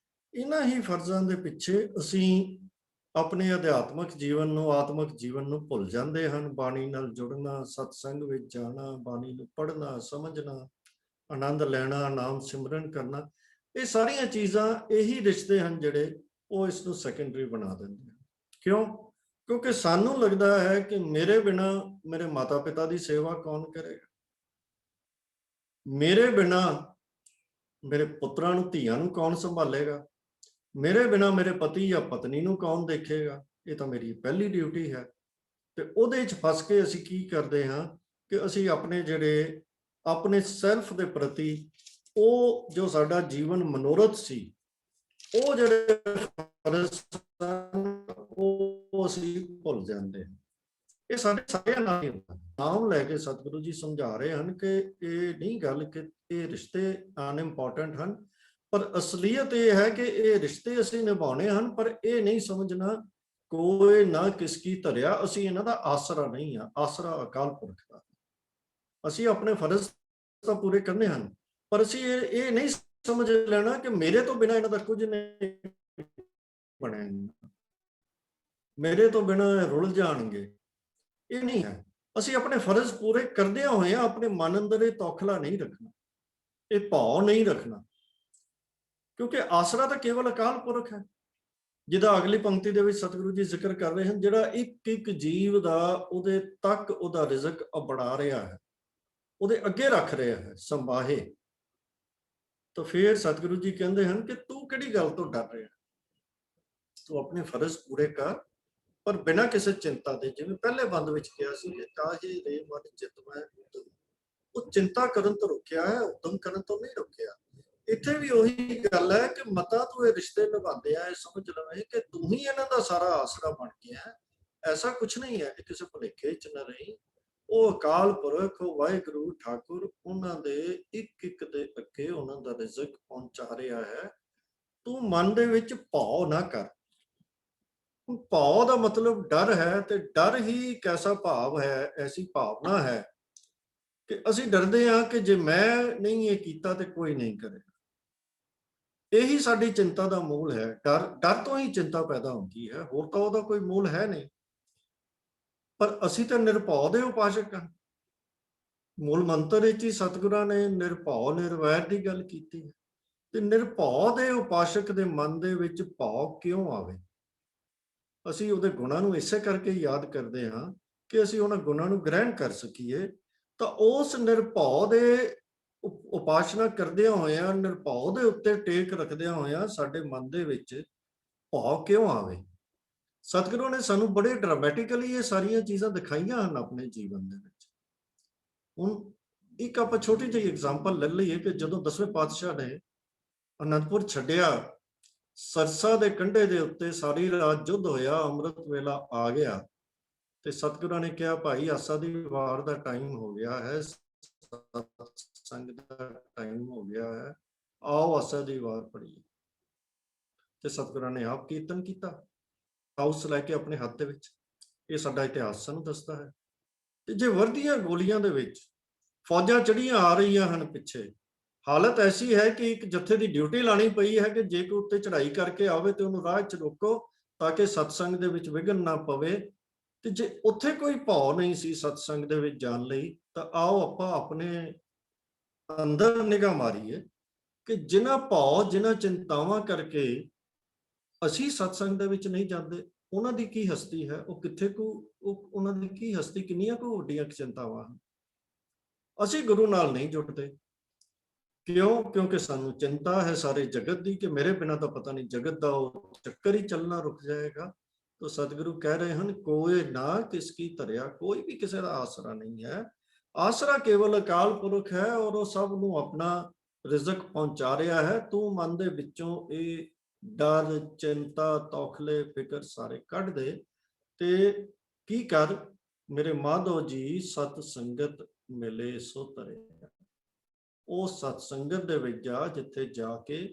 ਇਹਨਾਂ ਹੀ ਫਰਜ਼ਾਂ ਦੇ ਪਿੱਛੇ ਅਸੀਂ ਆਪਣੇ ਅਧਿਆਤਮਿਕ ਜੀਵਨ ਨੂੰ, ਆਤਮਿਕ ਜੀਵਨ ਨੂੰ ਭੁੱਲ ਜਾਂਦੇ ਹਨ। ਬਾਣੀ ਨਾਲ ਜੁੜਨਾ, ਸਤਸੰਗ ਵਿੱਚ ਜਾਣਾ, ਬਾਣੀ ਨੂੰ ਪੜ੍ਹਨਾ, ਸਮਝਣਾ, ਆਨੰਦ ਲੈਣਾ, ਨਾਮ ਸਿਮਰਨ ਕਰਨਾ, ਇਹ ਸਾਰੀਆਂ ਚੀਜ਼ਾਂ, ਇਹੀ ਰਿਸ਼ਤੇ ਹਨ ਜਿਹੜੇ ਉਹ ਇਸ ਨੂੰ ਸੈਕੰਡਰੀ ਬਣਾ ਦਿੰਦੇ ਹਨ। ਕਿਉਂ? ਕਿਉਂਕਿ ਸਾਨੂੰ ਲੱਗਦਾ ਹੈ ਕਿ ਮੇਰੇ ਬਿਨਾਂ ਮੇਰੇ ਮਾਤਾ ਪਿਤਾ ਦੀ ਸੇਵਾ ਕੌਣ ਕਰੇਗਾ, ਮੇਰੇ ਬਿਨਾਂ ਮੇਰੇ ਪੁੱਤਰਾਂ ਨੂੰ, ਧੀਆਂ ਨੂੰ ਕੌਣ ਸੰਭਾਲੇਗਾ, ਮੇਰੇ ਬਿਨਾਂ ਮੇਰੇ ਪਤੀ ਜਾਂ ਪਤਨੀ ਨੂੰ ਕੌਣ ਦੇਖੇਗਾ, ਇਹ ਤਾਂ ਮੇਰੀ ਪਹਿਲੀ ਡਿਊਟੀ ਹੈ। ਤੇ ਉਹਦੇ 'ਚ ਫਸ ਕੇ ਅਸੀਂ ਕੀ ਕਰਦੇ ਹਾਂ ਕਿ ਅਸੀਂ ਆਪਣੇ ਸੈਲਫ ਦੇ ਪ੍ਰਤੀ, ਉਹ ਜੋ ਸਾਡਾ ਜੀਵਨ ਮਨੋਰਥ ਸੀ, ਉਹ ਜਿਹੜੇ ਫਰਜ਼ ਉਹ ਅਸੀਂ ਭੁੱਲ ਜਾਂਦੇ ਹਾਂ। ਇਹ ਸਾਡੇ ਸਾਰਿਆਂ ਨਾਲ ਹੀ ਹੁੰਦਾ। ਨਾਮ ਲੈ ਕੇ ਸਤਿਗੁਰੂ ਜੀ ਸਮਝਾ ਰਹੇ ਹਨ ਕਿ ਇਹ ਨਹੀਂ ਗੱਲ ਕਿ ਇਹ ਰਿਸ਼ਤੇ ਅਨਇੰਪੋਰਟੈਂਟ ਹਨ, ਪਰ ਅਸਲੀਅਤ ਇਹ ਹੈ ਕਿ ਇਹ ਰਿਸ਼ਤੇ ਅਸੀਂ ਨਿਭਾਉਣੇ ਹਨ, ਪਰ ਇਹ ਨਹੀਂ ਸਮਝਣਾ ਕੋਈ ਨਾ ਕਿਸ ਕੀ ਧਰਿਆ, ਅਸੀਂ ਇਹਨਾਂ ਦਾ ਆਸਰਾ ਨਹੀਂ ਆ, ਆਸਰਾ ਅਕਾਲ ਪੁਰਖ ਦਾ। ਅਸੀਂ ਆਪਣੇ ਫਰਜ਼ ਤਾਂ ਪੂਰੇ ਕਰਨੇ ਹਨ, ਪਰ ਅਸੀਂ ਇਹ ਨਹੀਂ ਸਮਝ ਲੈਣਾ ਕਿ ਮੇਰੇ ਤੋਂ ਬਿਨਾਂ ਇਹਨਾਂ ਦਾ ਕੁਝ ਨਹੀਂ ਬਣੇਗਾ, ਮੇਰੇ ਤੋਂ ਬਿਨਾਂ ਰੁਲ ਜਾਣਗੇ। ਇਹ ਨਹੀਂ ਹੈ। ਅਸੀਂ ਆਪਣੇ ਫਰਜ਼ ਪੂਰੇ ਕਰਦਿਆਂ ਹੋਏ ਆਪਣੇ ਮਨ ਅੰਦਰ ਇਹ ਤੌਖਲਾ ਨਹੀਂ ਰੱਖਣਾ, ਇਹ ਭਾਵ ਨਹੀਂ ਰੱਖਣਾ, ਕਿਉਂਕਿ ਆਸਰਾ ਤਾਂ ਕੇਵਲ ਅਕਾਲ ਪੁਰਖ ਹੈ, ਜਿਹਦਾ ਅਗਲੀ ਪੰਕਤੀ ਦੇ ਵਿੱਚ ਸਤਿਗੁਰੂ ਜੀ ਜ਼ਿਕਰ ਕਰ ਰਹੇ ਹਨ, ਜਿਹੜਾ ਇੱਕ ਇੱਕ ਜੀਵ ਦਾ ਉਹਦੇ ਤੱਕ ਉਹਦਾ ਰਿਜ਼ਕ ਬਣਾ ਰਿਹਾ ਹੈ, ਉਹਦੇ ਅੱਗੇ ਰੱਖ ਰਿਹਾ ਹੈ ਸੰਭਾਹੇ। ਤਾਂ ਫਿਰ ਸਤਿਗੁਰੂ ਜੀ ਕਹਿੰਦੇ ਹਨ ਕਿ ਤੂੰ ਕਿਹੜੀ ਗੱਲ ਤੋਂ ਡਰ ਰਿਹਾ, ਤੂੰ ਆਪਣੇ ਫਰਜ਼ ਪੂਰੇ ਕਰ, ਪਰ ਬਿਨਾਂ ਕਿਸੇ ਚਿੰਤਾ ਦੇ। ਜਿਵੇਂ ਪਹਿਲੇ ਬੰਦ ਵਿੱਚ ਕਿਹਾ ਸੀ ਕਿ ਕਾਹੇ ਰੇ ਮਨ ਚਿਤ ਮੈਂ ਉਦਮ, ਉਹ ਚਿੰਤਾ ਕਰਨ ਤੋਂ ਰੁਕਿਆ ਹੈ, ਉਦਮ ਕਰਨ ਤੋਂ ਨਹੀਂ ਰੁਕਿਆ। ਇੱਥੇ ਵੀ ਉਹੀ ਗੱਲ ਹੈ ਕਿ ਮਤਾ ਤੂੰ ਇਹ ਰਿਸ਼ਤੇ ਨਿਭਾਉਂਦੇ ਆ, ਇਹ ਸਮਝ ਲਵੇਂ ਕਿ ਤੂੰ ਹੀ ਇਹਨਾਂ ਦਾ ਸਾਰਾ ਆਸਰਾ ਬਣ ਗਿਆ। ਐਸਾ ਕੁਛ ਨਹੀਂ ਹੈ, ਕਿਸੇ ਭੁਲੇਖੇ ਚ ਨਾ ਰਹੀ। ਉਹ ਅਕਾਲ ਪੁਰਖ, ਉਹ ਵਾਹਿਗੁਰੂ ਠਾਕੁਰ, ਉਹਨਾਂ ਦੇ ਇੱਕ ਇੱਕ ਦੇ ਅੱਗੇ ਉਹਨਾਂ ਦਾ ਰਿਜ਼ਕ ਪਹੁੰਚਾ ਰਿਹਾ ਹੈ। ਤੂੰ ਮਨ ਦੇ ਵਿੱਚ ਭਾਵ ਨਾ ਕਰ। ਭਾਵ ਦਾ ਮਤਲਬ ਡਰ ਹੈ, ਤੇ ਡਰ ਹੀ ਇੱਕ ਐਸਾ ਭਾਵ ਹੈ, ਐਸੀ ਭਾਵਨਾ ਹੈ ਕਿ ਅਸੀਂ ਡਰਦੇ ਹਾਂ ਕਿ ਜੇ ਮੈਂ ਨਹੀਂ ਇਹ ਕੀਤਾ ਤੇ ਕੋਈ ਨਹੀਂ ਕਰੇਗਾ। ਇਹੀ ਸਾਡੀ ਚਿੰਤਾ ਦਾ ਮੂਲ ਹੈ। ਡਰ ਤੋਂ ਹੀ ਚਿੰਤਾ ਪੈਦਾ ਹੁੰਦੀ ਹੈ, ਹੋਰ ਤਾਂ ਉਹਦਾ ਕੋਈ ਮੂਲ ਹੈ ਨਹੀਂ। ਪਰ ਅਸੀਂ ਤਾਂ ਨਿਰਭਉ ਦੇ ਉਪਾਸ਼ਕ ਹਾਂ। ਮੂਲ ਮੰਤਰ ਵਿੱਚ ਹੀ ਸਤਿਗੁਰਾਂ ਨੇ ਨਿਰਭਉ ਨਿਰਵੈਰ ਦੀ ਗੱਲ ਕੀਤੀ ਹੈ। ਤੇ ਨਿਰਭਉ ਦੇ ਉਪਾਸ਼ਕ ਦੇ ਮਨ ਦੇ ਵਿੱਚ ਭਾਵ ਕਿਉਂ ਆਵੇ? ਅਸੀਂ ਉਹਦੇ ਗੁਣਾਂ ਨੂੰ ਇਸੇ ਕਰਕੇ ਯਾਦ ਕਰਦੇ ਹਾਂ ਕਿ ਅਸੀਂ ਉਹਨਾਂ ਗੁਣਾਂ ਨੂੰ ਗ੍ਰਹਿਣ ਕਰ ਸਕੀਏ। ਤਾਂ ਉਸ ਨਿਰਭਉ ਦੇ ਉਪਾਸਨਾ ਕਰਦਿਆਂ ਹੋਇਆਂ, ਨਿਰਭਉ ਦੇ ਉੱਤੇ ਟੇਕ ਰੱਖਦਿਆਂ ਹੋਇਆਂ ਸਾਡੇ ਮਨ ਦੇ ਵਿੱਚ ਭਾਵ ਕਿਉਂ ਆਵੇ? ਸਤਿਗੁਰੂ ਨੇ ਸਾਨੂੰ ਬੜੇ ਡਰਾਮੈਟਿਕਲੀ ਇਹ ਸਾਰੀਆਂ ਚੀਜ਼ਾਂ ਦਿਖਾਈਆਂ ਹਨ ਆਪਣੇ ਜੀਵਨ ਦੇ ਵਿੱਚ। ਹੁਣ ਇੱਕ ਆਪਾਂ ਛੋਟੀ ਜਿਹੀ ਐਗਜ਼ਾਮਪਲ ਲੈ ਲਈਏ ਕਿ ਜਦੋਂ 10ਵੇਂ ਪਾਤਸ਼ਾਹ ਨੇ ਅਨੰਦਪੁਰ ਛੱਡਿਆ, ਸਰਸਾ ਦੇ ਕੰਢੇ ਦੇ ਉੱਤੇ ਸਾਰੀ ਰਾਤ ਯੁੱਧ ਹੋਇਆ, ਅੰਮ੍ਰਿਤ ਵੇਲਾ ਆ ਗਿਆ, ਤੇ ਸਤਿਗੁਰਾਂ ਨੇ ਕਿਹਾ ਭਾਈ ਆਸਾ ਦੀ ਵਾਰ ਦਾ ਟਾਈਮ ਹੋ ਗਿਆ ਹੈ, ਸੰਗ ਦਾ ਟਾਈਮ ਹੋ ਗਿਆ ਹੈ, ਆਓ ਆਸਾ ਦੀ ਵਾਰ ਪੜੀਏ। ਤੇ ਸਤਿਗੁਰਾਂ ਨੇ ਆਪ ਕੀਰਤਨ ਕੀਤਾ, ਹਾਊਸ ਲੈ ਕੇ ਆਪਣੇ ਹੱਥ ਦੇ ਵਿੱਚ। ਇਹ ਸਾਡਾ ਇਤਿਹਾਸ ਸਾਨੂੰ ਦੱਸਦਾ ਹੈ। ਤੇ ਜੇ ਵਰਦੀਆਂ ਗੋਲੀਆਂ ਦੇ ਵਿੱਚ ਫੌਜਾਂ ਚੜੀਆਂ ਆ ਰਹੀਆਂ ਹਨ ਪਿੱਛੇ, ਹਾਲਤ ਐਸੀ ਹੈ ਕਿ ਇੱਕ ਜੱਥੇ ਦੀ ਡਿਊਟੀ ਲਾਣੀ ਪਈ ਹੈ ਕਿ ਜੇ ਕੋਈ ਉੱਤੇ ਚੜ੍ਹਾਈ ਕਰਕੇ ਆਵੇ ਤੇ ਉਹਨੂੰ ਰਾਹ 'ਚ ਰੋਕੋ ਤਾਂ ਕਿ ਸਤਸੰਗ ਦੇ ਵਿੱਚ ਵਿਘਨ ਨਾ ਪਵੇ ਤੇ ਜੇ ਉੱਥੇ ਕੋਈ ਭਾਵ ਨਹੀਂ ਸੀ ਸਤਸੰਗ ਦੇ ਵਿੱਚ ਜਾਣ ਲਈ, ਤਾਂ ਆਓ ਆਪਾਂ ਆਪਣੇ ਅੰਦਰ ਨਿਗਾਹ ਮਾਰੀਏ ਕਿ ਜਿਨ੍ਹਾਂ ਭਾਵ, ਜਿਨ੍ਹਾਂ ਚਿੰਤਾਵਾਂ ਕਰਕੇ ਅਸੀਂ ਸਤਸੰਗ ਦੇ ਵਿੱਚ ਨਹੀਂ ਜਾਂਦੇ, ਉਹਨਾਂ ਦੀ ਕੀ ਹਸਤੀ ਹੈ, ਉਹ ਕਿੱਥੇ ਕੁ, ਉਹਨਾਂ ਦੀ ਕੀ ਹਸਤੀ, ਕਿੰਨੀਆਂ ਕੁ ਵੱਡੀਆਂ ਚਿੰਤਾਵਾਂ ਹਨ। ਅਸੀਂ ਗੁਰੂ ਨਾਲ ਨਹੀਂ ਜੁੜਦੇ। ਕਿਉਂ? ਕਿਉਂਕਿ ਸਾਨੂੰ ਚਿੰਤਾ ਹੈ ਸਾਰੇ ਜਗਤ ਦੀ ਕਿ ਮੇਰੇ ਬਿਨਾਂ ਤਾਂ ਪਤਾ ਨਹੀਂ ਜਗਤ ਦਾ ਉਹ ਚੱਕਰ ਹੀ ਚੱਲਣਾ ਰੁਕ ਜਾਏਗਾ। ਤਾਂ ਸਤਿਗੁਰੂ ਕਹਿ ਰਹੇ ਹਨ, ਕੋਏ ਨਾ ਕਿਸ ਕੀ ਧਰਿਆ, ਕੋਈ ਵੀ ਕਿਸੇ ਦਾ ਆਸਰਾ ਨਹੀਂ ਹੈ। ਆਸਰਾ ਕੇਵਲ ਅਕਾਲ ਪੁਰਖ ਹੈ, ਔਰ ਉਹ ਸਭ ਨੂੰ ਆਪਣਾ ਰਿਜ਼ਕ ਪਹੁੰਚਾ ਰਿਹਾ ਹੈ। ਤੂੰ ਮਨ ਦੇ ਵਿੱਚੋਂ ਇਹ ਡਰ, ਚਿੰਤਾ, ਤੌਖਲੇ, ਫਿਕਰ ਸਾਰੇ ਕੱਢ ਦੇ ਤੇ ਕੀ ਕਰ, ਮੇਰੇ ਮਾਧੋ ਜੀ ਸਤ ਸੰਗਤ ਮਿਲੇ ਸੋ ਤਰੇ। ਉਹ ਸਤ ਸੰਗਤ ਦੇ ਵਿੱਚ ਜਾ, ਜਿੱਥੇ ਜਾ ਕੇ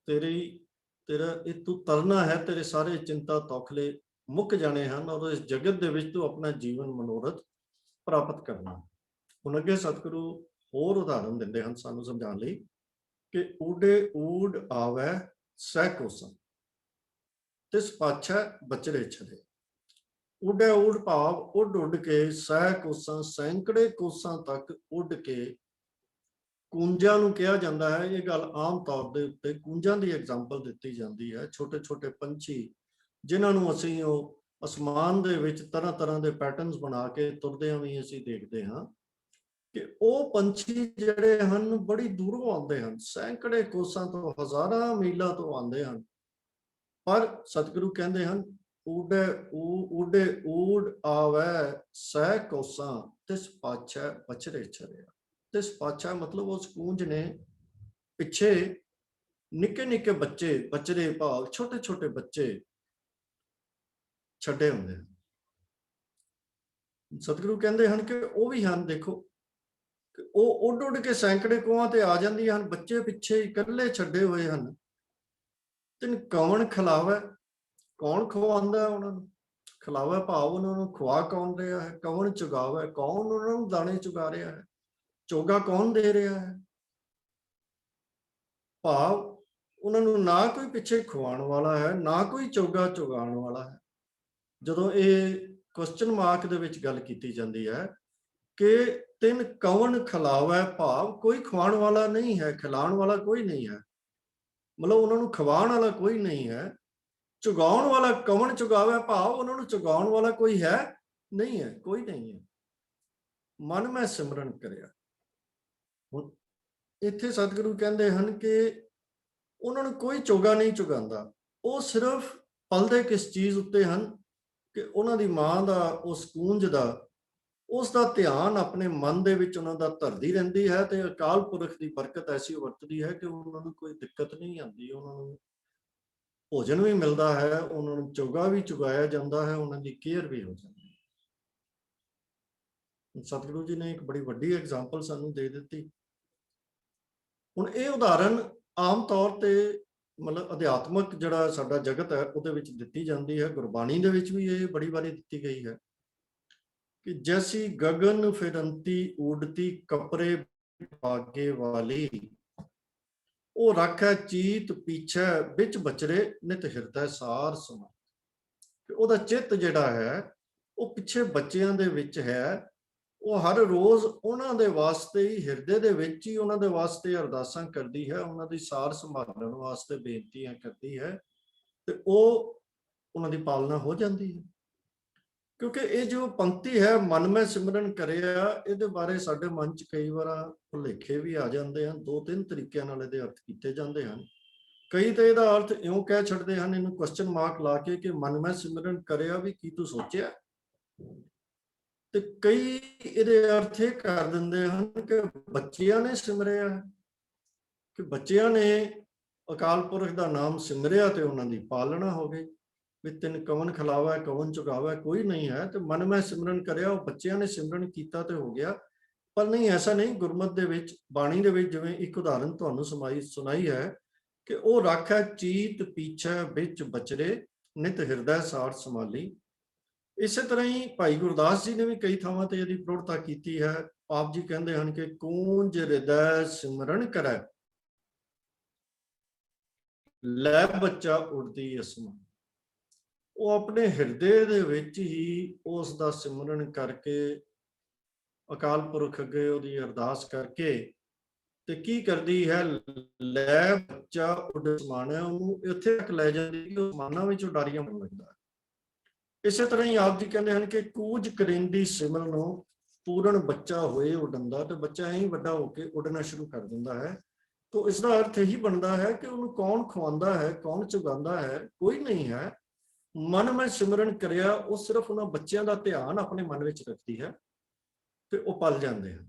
ਤੇਰਾ ਇਹ ਤੂੰ ਤਰਨਾ ਹੈ, ਤੇਰੇ ਸਾਰੇ ਚਿੰਤਾ ਤੌਖਲੇ ਮੁੱਕ ਜਾਣੇ ਹਨ, ਔਰ ਇਸ ਜਗਤ ਦੇ ਵਿੱਚ ਤੂੰ ਆਪਣਾ ਜੀਵਨ ਮਨੋਰਥ ਪ੍ਰਾਪਤ ਕਰਨਾ। ਹੁਣ ਅੱਗੇ ਸਤਿਗੁਰੂ ਹੋਰ ਉਦਾਹਰਨ ਦਿੰਦੇ ਹਨ ਸਾਨੂੰ ਸਮਝਾਉਣ ਲਈ ਕਿ ਊਡੇ ਊਡ ਆਵੈ ਸਹਿ ਕੋਸਾ, ਤਿਸ ਪਾਛੈ ਬਚੜੇ ਛੜੇ। ਊਡੇ ਊਡ ਭਾਵ ਉੱਡ ਉੱਡ ਕੇ, ਸਹਿ ਕੋਸਾਂ ਸੈਂਕੜੇ ਕੋਸਾਂ ਤੱਕ ਉੱਡ ਕੇ। ਕੂੰਜਾਂ ਨੂੰ ਕਿਹਾ ਜਾਂਦਾ ਹੈ, ਇਹ ਗੱਲ ਆਮ ਤੌਰ ਦੇ ਉੱਤੇ ਕੂੰਜਾਂ ਦੀ ਐਗਜ਼ਾਮਪਲ ਦਿੱਤੀ ਜਾਂਦੀ ਹੈ। ਛੋਟੇ ਛੋਟੇ ਪੰਛੀ ਜਿਨ੍ਹਾਂ ਨੂੰ ਅਸੀਂ ਉਹ ਅਸਮਾਨ ਦੇ ਵਿੱਚ ਤਰ੍ਹਾਂ ਤਰ੍ਹਾਂ ਦੇ ਪੈਟਰਨਸ ਬਣਾ ਕੇ ਤੁਰਦਿਆਂ ਵੀ ਅਸੀਂ ਦੇਖਦੇ ਹਾਂ ਕਿ ਉਹ ਪੰਛੀ ਜਿਹੜੇ ਹਨ ਬੜੀ ਦੂਰੋਂ ਆਉਂਦੇ ਹਨ, ਸੈਂਕੜੇ ਕੋਸਾਂ ਤੋਂ, ਹਜ਼ਾਰਾਂ ਮੀਲਾਂ ਤੋਂ ਆਉਂਦੇ ਹਨ। ਪਰ ਸਤਿਗੁਰੂ ਕਹਿੰਦੇ ਹਨ, ਊਡੇ ਊਡ ਆਵੈ ਸਹਿ ਕੋਸਾਂ, ਤਿਸ ਪਾਛੈ ਬਚੜੇ ਛੜਿਆ। ਤਿਸ ਪਾਛਾ ਮਤਲਬ ਉਸ ਕੂੰਜ ਨੇ ਪਿੱਛੇ ਨਿੱਕੇ ਨਿੱਕੇ ਬੱਚੇ, ਬਚੜੇ ਭਾਵ ਛੋਟੇ ਛੋਟੇ ਬੱਚੇ ਛੱਡੇ ਹੁੰਦੇ ਹਨ। ਸਤਿਗੁਰੂ ਕਹਿੰਦੇ ਹਨ ਕਿ ਉਹ ਵੀ ਹਨ, ਦੇਖੋ ਉਹ ਉੱਡ ਉੱਡ ਕੇ ਸੈਂਕੜੇ ਕੋਹਾਂ ਤੇ ਆ ਜਾਂਦੀਆਂ ਹਨ, ਬੱਚੇ ਪਿੱਛੇ ਇਕੱਲੇ ਛੱਡੇ ਹੋਏ ਹਨ। ਤਿਨ ਕੌਣ ਖਿਲਾਵੇ, ਕੌਣ ਖਵਾਉਂਦਾ ਉਹਨਾਂ ਨੂੰ? ਖਿਲਾਵੇ ਭਾਵ ਉਹਨਾਂ ਨੂੰ ਖਵਾ ਕੌਣ ਰਿਹਾ ਹੈ? ਕੌਣ ਚੁਗਾਵੇ, ਕੌਣ ਉਹਨਾਂ ਨੂੰ ਦਾਣੇ ਚੁਗਾ ਰਿਹਾ ਹੈ? ਚੋਗਾ ਕੌਣ ਦੇ ਰਿਹਾ ਹੈ? ਭਾਵ ਉਹਨਾਂ ਨੂੰ ਨਾ ਕੋਈ ਪਿੱਛੇ ਖਵਾਉਣ ਵਾਲਾ ਹੈ, ਨਾ ਕੋਈ ਚੋਗਾ ਚੁਗਾਉਣ ਵਾਲਾ ਹੈ। ਜਦੋਂ ਇਹ ਕੁਐਸਚਨ ਮਾਰਕ ਦੇ ਵਿੱਚ ਗੱਲ ਕੀਤੀ ਜਾਂਦੀ ਹੈ ਕਿ ਤਿਨ ਕੌਣ ਖਿਲਾਵੇ, ਭਾਵ ਕੋਈ ਖਵਾਉਣ ਵਾਲਾ ਨਹੀਂ ਹੈ, ਖਿਲਾਉਣ ਵਾਲਾ ਕੋਈ ਨਹੀਂ ਹੈ, ਮਤਲਬ ਉਹਨਾਂ ਨੂੰ ਖਵਾਉਣ ਵਾਲਾ ਕੋਈ ਨਹੀਂ ਹੈ। ਚੁਗਾਉਣ ਵਾਲਾ ਕੌਣ ਚੁਗਾਵੇ, ਭਾਵ ਉਹਨਾਂ ਨੂੰ ਚੁਗਾਉਣ ਵਾਲਾ ਕੋਈ ਹੈ ਨਹੀਂ ਹੈ, ਕੋਈ ਨਹੀਂ ਹੈ। ਮਨ ਮੈਂ ਸਿਮਰਨ ਕਰਿਆ। ਹੁਣ ਇੱਥੇ ਸਤਿਗੁਰੂ ਕਹਿੰਦੇ ਹਨ ਕਿ ਉਹਨਾਂ ਨੂੰ ਕੋਈ ਚੋਗਾ ਨਹੀਂ ਚੁਗਾਉਂਦਾ, ਉਹ ਸਿਰਫ ਪਲਦੇ ਕਿਸ ਚੀਜ਼ ਉੱਤੇ ਹਨ ਕਿ ਉਹਨਾਂ ਦੀ ਮਾਂ ਦਾ, ਉਸ ਕੂੰਜ ਦਾ, ਉਸ ਦਾ ਧਿਆਨ ਆਪਣੇ ਮਨ ਦੇ ਵਿੱਚ ਉਹਨਾਂ ਦਾ ਧਰਦੀ ਰਹਿੰਦੀ ਹੈ। ਤੇ ਅਕਾਲ ਪੁਰਖ ਦੀ ਬਰਕਤ ਐਸੀ ਵਰਤਦੀ ਹੈ ਕਿ ਉਹਨਾਂ ਨੂੰ ਕੋਈ ਦਿੱਕਤ ਨਹੀਂ ਆਉਂਦੀ, ਉਹਨਾਂ ਨੂੰ ਭੋਜਨ ਵੀ ਮਿਲਦਾ ਹੈ, ਉਹਨਾਂ ਨੂੰ ਚੋਗਾ ਵੀ ਚੁਗਾਇਆ ਜਾਂਦਾ ਹੈ, ਉਹਨਾਂ ਦੀ ਕੇਅਰ ਵੀ ਹੋ ਜਾਂਦੀ ਹੈ। ਸਤਿਗੁਰੂ ਜੀ ਨੇ ਇੱਕ ਬੜੀ ਵੱਡੀ ਐਗਜ਼ਾਮਪਲ ਸਾਨੂੰ ਦੇ ਦਿੱਤੀ। ਹੁਣ ਇਹ ਉਦਾਹਰਨ ਆਮ ਤੌਰ ਤੇ ਮਤਲਬ ਅਧਿਆਤਮਕ ਜਿਹੜਾ ਸਾਡਾ ਜਗਤ ਹੈ ਉਹਦੇ ਵਿੱਚ ਦਿੱਤੀ ਜਾਂਦੀ ਹੈ। ਗੁਰਬਾਣੀ ਦੇ ਵਿੱਚ ਵੀ ਇਹ ਬੜੀ ਵਾਰੀ ਦਿੱਤੀ ਗਈ ਹੈ ਕਿ ਜੈਸੀ ਗगन ਫਿਰੰਤੀ ਊਡਤੀ ਕਪਰੇ ਭਾਗੇ ਵਾਲੀ, ਉਹ ਰੱਖੈ ਚੀਤ ਪੀਛੇ ਵਿੱਚ ਬਚਰੇ ਨਿਤ ਹਿਰਦੈ ਸਾਰ ਸਮਾ। ਉਹਦਾ ਚਿੱਤ ਜਿਹੜਾ ਹੈ ਉਹ ਪਿੱਛੇ ਬੱਚਿਆਂ ਦੇ ਵਿੱਚ ਹੈ। ਉਹ ਹਰ ਰੋਜ਼ ਉਹਨਾਂ ਦੇ ਵਾਸਤੇ ਹੀ, ਹਿਰਦੇ ਦੇ ਵਿੱਚ ਹੀ ਉਹਨਾਂ ਦੇ ਵਾਸਤੇ ਅਰਦਾਸਾਂ ਕਰਦੀ ਹੈ, ਉਹਨਾਂ ਦੀ ਸਾਰ ਸੰਭਾਲਣ ਵਾਸਤੇ ਬੇਨਤੀਆਂ ਕਰਦੀ ਹੈ, ਤੇ ਉਹ ਉਹਨਾਂ ਦੀ ਪਾਲਣਾ ਹੋ ਜਾਂਦੀ ਹੈ। ਕਿਉਂਕਿ ਇਹ ਜੋ ਪੰਕਤੀ ਹੈ, ਮਨ ਮੈਂ ਸਿਮਰਨ ਕਰਿਆ, ਇਹਦੇ ਬਾਰੇ ਸਾਡੇ ਮਨ 'ਚ ਕਈ ਵਾਰ ਭੁਲੇਖੇ ਵੀ ਆ ਜਾਂਦੇ ਹਨ। ਦੋ ਤਿੰਨ ਤਰੀਕਿਆਂ ਨਾਲ ਇਹਦੇ ਅਰਥ ਕੀਤੇ ਜਾਂਦੇ ਹਨ। ਕਈ ਤਾਂ ਇਹਦਾ ਅਰਥ ਇਉਂ ਕਹਿ ਛੱਡਦੇ ਹਨ, ਇਹਨੂੰ ਕੁਐਸਚਨ ਮਾਰਕ ਲਾ ਕੇ, ਕਿ ਮਨ ਮੈਂ ਸਿਮਰਨ ਕਰਿਆ ਵੀ ਕੀ ਤੂੰ ਸੋਚਿਆ? ਤੇ ਕਈ ਇਹਦੇ ਅਰਥ ਇਹ ਕਰ ਦਿੰਦੇ ਹਨ ਕਿ ਬੱਚਿਆਂ ਨੇ ਸਿਮਰਿਆ, ਕਿ ਬੱਚਿਆਂ ਨੇ ਅਕਾਲ ਪੁਰਖ ਦਾ ਨਾਮ ਸਿਮਰਿਆ ਤੇ ਉਹਨਾਂ ਦੀ ਪਾਲਣਾ ਹੋ ਗਈ। ਵੀ ਤਿੰਨ ਕਵਨ ਖਿਲਾਵਾ, ਕਵਨ ਚੁਗਾਵਾ, ਕੋਈ ਨਹੀਂ ਹੈ। ਤੇ ਮਨ ਮੈਂ ਸਿਮਰਨ ਕਰਿਆ, ਉਹ ਬੱਚਿਆਂ ਨੇ ਸਿਮਰਨ ਕੀਤਾ ਤੇ ਹੋ ਗਿਆ। ਪਰ ਨਹੀਂ, ਐਸਾ ਨਹੀਂ। ਗੁਰਮਤਿ ਦੇ ਵਿੱਚ, ਬਾਣੀ ਦੇ ਵਿੱਚ ਜਿਵੇਂ ਇੱਕ ਉਦਾਹਰਨ ਤੁਹਾਨੂੰ ਸੁਣਾਈ ਹੈ ਕਿ ਉਹ ਰੱਖੈ ਚੀਤ ਪੀਛੇ ਵਿੱਚ ਬਚਰੇ ਨਿਤ ਹਿਰਦੈ ਸਾਰ ਸੰਭਾਲੀ। ਇਸੇ ਤਰ੍ਹਾਂ ਹੀ ਭਾਈ ਗੁਰਦਾਸ ਜੀ ਨੇ ਵੀ ਕਈ ਥਾਵਾਂ ਤੇ ਇਹਦੀ ਪ੍ਰੋੜਤਾ ਕੀਤੀ ਹੈ। ਆਪ ਜੀ ਕਹਿੰਦੇ ਹਨ ਕਿ ਕੂੰਜ ਹਿਰਦੈ ਸਿਮਰਨ ਕਰੈ, ਲੈ ਬੱਚਾ ਉੜਦੀ ਅਸਮਾਨ। ਉਹ ਆਪਣੇ ਹਿਰਦੇ ਦੇ ਵਿੱਚ ਹੀ ਉਸ ਦਾ ਸਿਮਰਨ ਕਰਕੇ ਅਕਾਲ ਪੁਰਖ ਅੱਗੇ ਉਹਦੀ ਅਰਦਾਸ ਕਰਕੇ ਤੇ ਕੀ ਕਰਦੀ ਹੈ, ਲੈ ਬੱਚਾ ਉੱਡ ਸਮਾਣਾ, ਉਹਨੂੰ ਇੱਥੇ ਤੱਕ ਲੈ ਜਾਂਦੀ ਕਿ ਉਹ ਸਮਾਨਾਂ ਵਿੱਚ ਉਡਾਰੀਆਂ ਬਣ ਲੱਗਦਾ ਹੈ। ਇਸੇ ਤਰ੍ਹਾਂ ਹੀ ਆਪ ਜੀ ਕਹਿੰਦੇ ਹਨ ਕਿ ਕੂਜ ਕਰਿੰਦੀ ਸਿਮਰਨ ਨੂੰ ਪੂਰਨ ਬੱਚਾ ਹੋਏ ਉਡੰਦਾ, ਤੇ ਬੱਚਾ ਐਂ ਵੱਡਾ ਹੋ ਕੇ ਉੱਡਣਾ ਸ਼ੁਰੂ ਕਰ ਦਿੰਦਾ ਹੈ। ਤਾਂ ਇਸ ਦਾ ਅਰਥ ਇਹੀ ਬਣਦਾ ਹੈ ਕਿ ਉਹਨੂੰ ਕੌਣ ਖਵਾਉਂਦਾ ਹੈ, ਕੌਣ ਚੁਗਾਉਂਦਾ ਹੈ, ਕੋਈ ਨਹੀਂ ਹੈ। ਮਨ ਮੈਂ ਸਿਮਰਨ ਕਰਿਆ, ਉਹ ਸਿਰਫ ਉਹਨਾਂ ਬੱਚਿਆਂ ਦਾ ਧਿਆਨ ਆਪਣੇ ਮਨ ਵਿੱਚ ਰੱਖਦੀ ਹੈ ਤੇ ਉਹ ਪਲ ਜਾਂਦੇ ਹਨ।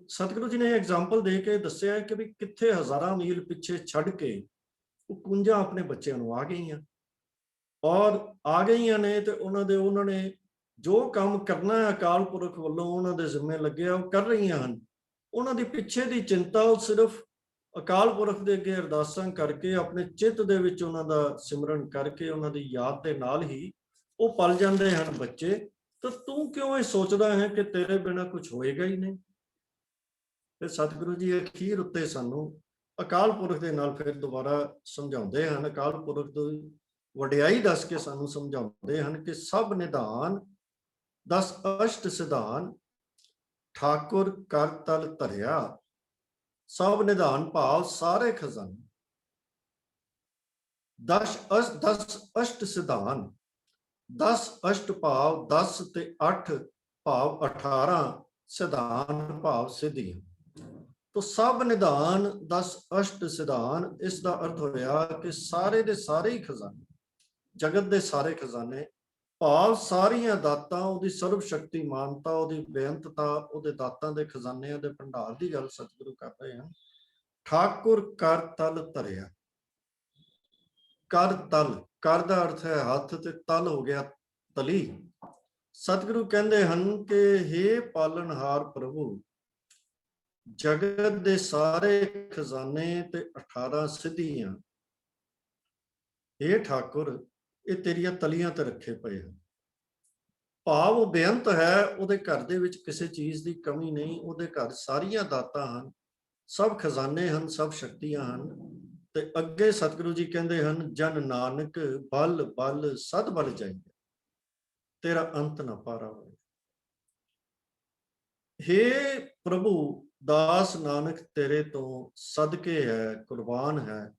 ਸਤਿਗੁਰੂ ਜੀ ਨੇ ਐਗਜ਼ਾਮਪਲ ਦੇ ਕੇ ਦੱਸਿਆ ਕਿ ਵੀ ਕਿੱਥੇ ਹਜ਼ਾਰਾਂ ਮੀਲ ਪਿੱਛੇ ਛੱਡ ਕੇ ਉਹ ਕੁੰਜਾਂ ਆਪਣੇ ਬੱਚਿਆਂ ਨੂੰ ਆ ਗਈਆਂ, ਔਰ ਆ ਗਈਆਂ ਨੇ ਤੇ ਉਹਨਾਂ ਨੇ ਜੋ ਕੰਮ ਕਰਨਾ ਹੈ ਅਕਾਲ ਪੁਰਖ ਵੱਲੋਂ ਉਹਨਾਂ ਦੇ ਜ਼ਿੰਮੇ ਲੱਗਿਆ ਉਹ ਕਰ ਰਹੀਆਂ ਹਨ। ਉਹਨਾਂ ਦੀ ਪਿੱਛੇ ਦੀ ਚਿੰਤਾ ਉਹ ਸਿਰਫ ਅਕਾਲ ਪੁਰਖ ਦੇ ਅੱਗੇ ਅਰਦਾਸਾਂ ਕਰਕੇ ਆਪਣੇ ਚਿੱਤ ਦੇ ਵਿੱਚ ਉਹਨਾਂ ਦਾ ਸਿਮਰਨ ਕਰਕੇ ਉਹਨਾਂ ਦੀ ਯਾਦ ਦੇ ਨਾਲ ਹੀ ਉਹ ਪਲ ਜਾਂਦੇ ਹਨ ਬੱਚੇ। ਤਾਂ ਤੂੰ ਕਿਉਂ ਇਹ ਸੋਚਦਾ ਹੈ ਕਿ ਤੇਰੇ ਬਿਨਾਂ ਕੁਝ ਹੋਏਗਾ ਹੀ ਨਹੀਂ। ਫਿਰ ਸਤਿਗੁਰੂ ਜੀ ਅਖੀਰ ਉੱਤੇ ਸਾਨੂੰ ਅਕਾਲ ਪੁਰਖ ਦੇ ਨਾਲ ਫਿਰ ਦੁਬਾਰਾ ਸਮਝਾਉਂਦੇ ਹਨ, ਅਕਾਲ ਪੁਰਖ ਦੀ ਵਡਿਆਈ ਦੱਸ ਕੇ ਸਾਨੂੰ ਸਮਝਾਉਂਦੇ ਹਨ ਕਿ ਸਭ ਨਿਧਾਨ 10 ਅਸ਼ਟ ਸਿਧਾਨ ਠਾਕੁਰ ਕਰ ਤਲ ਧਰਿਆ, ਸਭ ਨਿਧਾਨ ਭਾਵ ਸਾਰੇ ਖਜ਼ਾਨੇ। 10 ਅਸ਼ਟ ਸਿਧਾਨ, 10 ਅਸ਼ਟ ਭਾਵ 10 ਤੇ 8 ਭਾਵ 18 ਸਿਧਾਨ ਭਾਵ ਸਿੱਧੀਆਂ। ਤੋ ਸਭ ਨਿਧਾਨ 10 ਅਸ਼ਟ ਸਿਧਾਨ, ਇਸ ਦਾ ਅਰਥ ਹੋਇਆ ਕਿ ਸਾਰੇ ਦੇ ਸਾਰੇ ਹੀ ਖਜ਼ਾਨੇ, ਜਗਤ ਦੇ ਸਾਰੇ ਖਜ਼ਾਨੇ ਭਾਵ ਸਾਰੀਆਂ ਦਾਤਾਂ, ਉਹਦੀ ਸਰਵ ਸ਼ਕਤੀਮਾਨਤਾ, ਉਹਦੀ ਬੇਅੰਤਤਾ, ਉਹਦੇ ਦਾਤਾਂ ਦੇ ਖਜ਼ਾਨਿਆਂ ਦੇ ਭੰਡਾਰ ਦੀ ਗੱਲ ਸਤਿਗੁਰੂ ਕਰ ਰਹੇ ਹਨ। ਠਾਕੁਰ ਕਰ ਤਲ ਧਰਿਆ, ਕਰ ਤਲ, ਕਰ ਦਾ ਅਰਥ ਹੈ ਹੱਥ ਤੇ ਤਲ ਹੋ ਗਿਆ ਤਲੀ। ਸਤਿਗੁਰੂ ਕਹਿੰਦੇ ਹਨ ਕਿ ਹੇ ਪਾਲਣਹਾਰ ਪ੍ਰਭੂ, ਜਗਤ ਦੇ ਸਾਰੇ ਖਜ਼ਾਨੇ ਤੇ 18 ਸਿੱਧੀਆਂ, ਇਹ ਠਾਕੁਰ ਇਹ ਤੇਰੀਆਂ ਤਲੀਆਂ ਤੇ ਰੱਖੇ ਪਏ ਹਨ। ਭਾਵ ਉਹ ਬੇਅੰਤ ਹੈ, ਉਹਦੇ ਘਰ ਦੇ ਵਿੱਚ ਕਿਸੇ ਚੀਜ਼ ਦੀ ਕਮੀ ਨਹੀਂ, ਉਹਦੇ ਘਰ ਸਾਰੀਆਂ ਦਾਤਾਂ ਹਨ, ਸਭ ਖਜ਼ਾਨੇ ਹਨ, ਸਭ ਸ਼ਕਤੀਆਂ ਹਨ। ਤੇ ਅੱਗੇ ਸਤਿਗੁਰੂ ਜੀ ਕਹਿੰਦੇ ਹਨ, ਜਨ ਨਾਨਕ ਬਲ ਬਲ ਸਦ ਬਲ ਜਾਈਏ, ਤੇਰਾ ਅੰਤ ਨਾ ਪਾਰਾ ਹੋਏ। ਹੇ ਪ੍ਰਭੂ, ਦਾਸ ਨਾਨਕ ਤੇਰੇ ਤੋਂ ਸਦਕੇ ਹੈ, ਕੁਰਬਾਨ ਹੈ।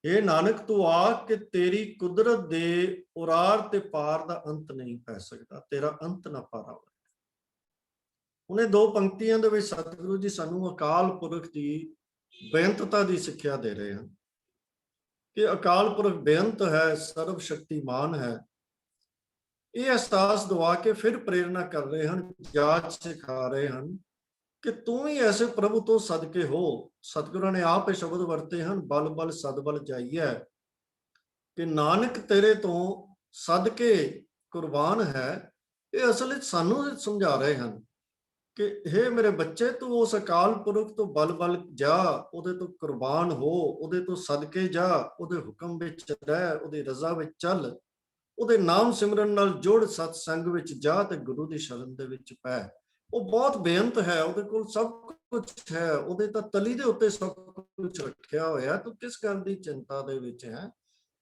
ਇਹ ਨਾਨਕ ਤੂੰ ਆ ਕਿ ਤੇਰੀ ਕੁਦਰਤ ਦੇ ਉਰਾਰ ਤੇ ਪਾਰ ਦਾ ਅੰਤ ਨਹੀਂ ਪੈ ਸਕਦਾ, ਤੇਰਾ ਅੰਤ ਨਾ ਪਾਰਾ ਹੋਵੇ। ਉਹਨੇ ਦੋ ਪੰਕਤੀਆਂ ਦੇ ਵਿੱਚ ਸਤਿਗੁਰੂ ਜੀ ਸਾਨੂੰ ਅਕਾਲ ਪੁਰਖ ਦੀ ਬੇਅੰਤਤਾ ਦੀ ਸਿੱਖਿਆ ਦੇ ਰਹੇ ਹਨ ਕਿ ਅਕਾਲ ਪੁਰਖ ਬੇਅੰਤ ਹੈ, ਸਰਵ ਸ਼ਕਤੀਮਾਨ ਹੈ। ਇਹ ਅਹਿਸਾਸ ਦਵਾ ਕੇ ਫਿਰ ਪ੍ਰੇਰਨਾ ਕਰ ਰਹੇ ਹਨ, ਜਾਚ ਸਿਖਾ ਰਹੇ ਹਨ ਕਿ ਤੂੰ ਵੀ ਐਸੇ ਪ੍ਰਭੂ ਤੋਂ ਸਦਕੇ ਹੋ। ਸਤਿਗੁਰਾਂ ਨੇ ਆਪ ਇਹ ਸ਼ਬਦ ਵਰਤੇ ਹਨ, ਬਲ ਬਲ ਸਦ ਬਲ ਜਾਈਐ, ਕਿ ਨਾਨਕ ਤੇਰੇ ਤੋਂ ਸਦਕੇ ਕੁਰਬਾਨ ਹੈ। ਇਹ ਅਸਲ ਵਿੱਚ ਸਾਨੂੰ ਸਮਝਾ ਰਹੇ ਹਨ ਕਿ ਹੇ ਮੇਰੇ ਬੱਚੇ, ਤੂੰ ਉਸ ਅਕਾਲ ਪੁਰਖ ਤੋਂ ਬਲ ਬਲ ਜਾ, ਉਹਦੇ ਤੋਂ ਕੁਰਬਾਨ ਹੋ, ਉਹਦੇ ਤੋਂ ਸਦਕੇ ਜਾ, ਉਹਦੇ ਹੁਕਮ ਵਿੱਚ ਰਹਿ, ਉਹਦੀ ਰਜ਼ਾ ਵਿੱਚ ਚੱਲ, ਉਹਦੇ ਨਾਮ ਸਿਮਰਨ ਨਾਲ ਜੁੜ, ਸਤਸੰਗ ਵਿੱਚ ਜਾ ਤੇ ਗੁਰੂ ਦੀ ਸ਼ਰਨ ਦੇ ਵਿੱਚ ਪੈ। ਉਹ ਬਹੁਤ ਬੇਅੰਤ ਹੈ, ਉਹਦੇ ਕੋਲ ਸਭ ਕੁਝ ਹੈ, ਉਹਦੇ ਤਾਂ ਤਲੀ ਦੇ ਉੱਤੇ ਸਭ ਕੁਝ ਰੱਖਿਆ ਹੋਇਆ। ਤੂੰ ਕਿਸ ਗੱਲ ਦੀ ਚਿੰਤਾ ਦੇ ਵਿੱਚ ਹੈ?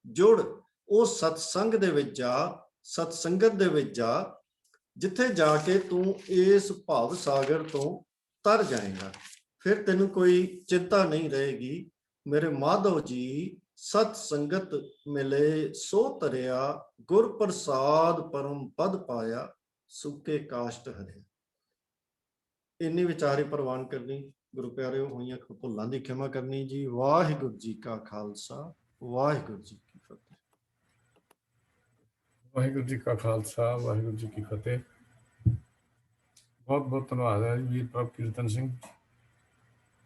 ਜੁੜ, ਉਹ ਸਤਸੰਗ ਦੇ ਵਿੱਚ ਜਾ, ਸਤਸੰਗਤ ਦੇ ਵਿੱਚ ਜਾ, ਜਿੱਥੇ ਜਾ ਕੇ ਤੂੰ ਇਸ ਭਾਵ ਸਾਗਰ ਤੋਂ ਤਰ ਜਾਏਗਾ। ਫਿਰ ਤੈਨੂੰ ਕੋਈ ਚਿੰਤਾ ਨਹੀਂ ਰਹੇਗੀ। ਮੇਰੇ ਮਾਧਵ ਜੀ, ਸਤ ਸੰਗਤ ਮਿਲੇ ਸੋ ਤਰਿਆ, ਗੁਰ ਪ੍ਰਸਾਦ ਪਰਮ ਪਦ ਪਾਇਆ, ਸੁੱਕੇ ਕਾਸ਼ਟ ਹਰਿਆ। ਇੰਨੀ ਵਿਚਾਰੀ ਪ੍ਰਵਾਨ ਕਰਨੀ। ਗੁਰੂ ਪਿਆਰਿਓ, ਹੋਈਆਂ ਭੁੱਲਾਂ ਦੀ ਖਿਮਾ ਕਰਨੀ ਜੀ। ਵਾਹਿਗੁਰੂ ਜੀ ਕਾ ਖਾਲਸਾ, ਵਾਹਿਗੁਰੂ ਜੀ ਕੀ ਫਤਿਹ। ਵਾਹਿਗੁਰੂ ਜੀ ਕਾ ਖਾਲਸਾ, ਵਾਹਿਗੁਰੂ ਜੀ ਕੀ ਫਤਿਹ। ਬਹੁਤ ਬਹੁਤ ਧੰਨਵਾਦ ਹੈ ਵੀਰ ਪ੍ਰਭ ਕੀਰਤਨ ਸਿੰਘ।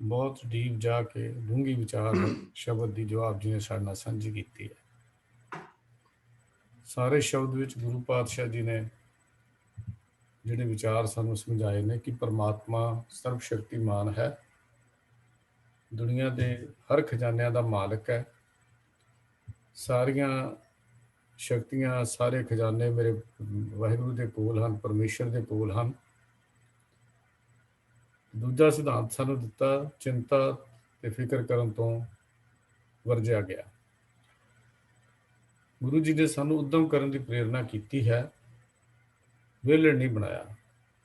ਬਹੁਤ ਡੀਪ ਜਾ ਕੇ ਡੂੰਘੀ ਵਿਚਾਰ ਸ਼ਬਦ ਦੀ ਜੋ ਆਪ ਜੀ ਨੇ ਸਾਡੇ ਨਾਲ ਸਾਂਝੀ ਕੀਤੀ ਹੈ। ਸਾਰੇ ਸ਼ਬਦ ਵਿੱਚ ਗੁਰੂ ਪਾਤਸ਼ਾਹ ਜੀ ਨੇ ਜਿਹੜੇ ਵਿਚਾਰ ਸਾਨੂੰ ਸਮਝਾਏ ਨੇ ਕਿ ਪਰਮਾਤਮਾ ਸਰਬ ਸ਼ਕਤੀਮਾਨ ਹੈ, ਦੁਨੀਆ ਦੇ ਹਰ ਖਜ਼ਾਨਿਆਂ ਦਾ ਮਾਲਕ ਹੈ। ਸਾਰੀਆਂ ਸ਼ਕਤੀਆਂ, ਸਾਰੇ ਖਜ਼ਾਨੇ ਮੇਰੇ ਵਾਹਿਗੁਰੂ ਦੇ ਕੋਲ ਹਨ, ਪਰਮੇਸ਼ਰ ਦੇ ਕੋਲ ਹਨ। ਦੂਜਾ ਸਿਧਾਂਤ ਸਾਨੂੰ ਦਿੱਤਾ, ਚਿੰਤਾ ਤੇ ਫਿਕਰ ਕਰਨ ਤੋਂ ਵਰਜਿਆ ਗਿਆ। ਗੁਰੂ ਜੀ ਨੇ ਸਾਨੂੰ ਉਦਮ ਕਰਨ ਦੀ ਪ੍ਰੇਰਨਾ ਕੀਤੀ ਹੈ, ਵਿਹਲੜ ਨਹੀਂ ਬਣਾਇਆ।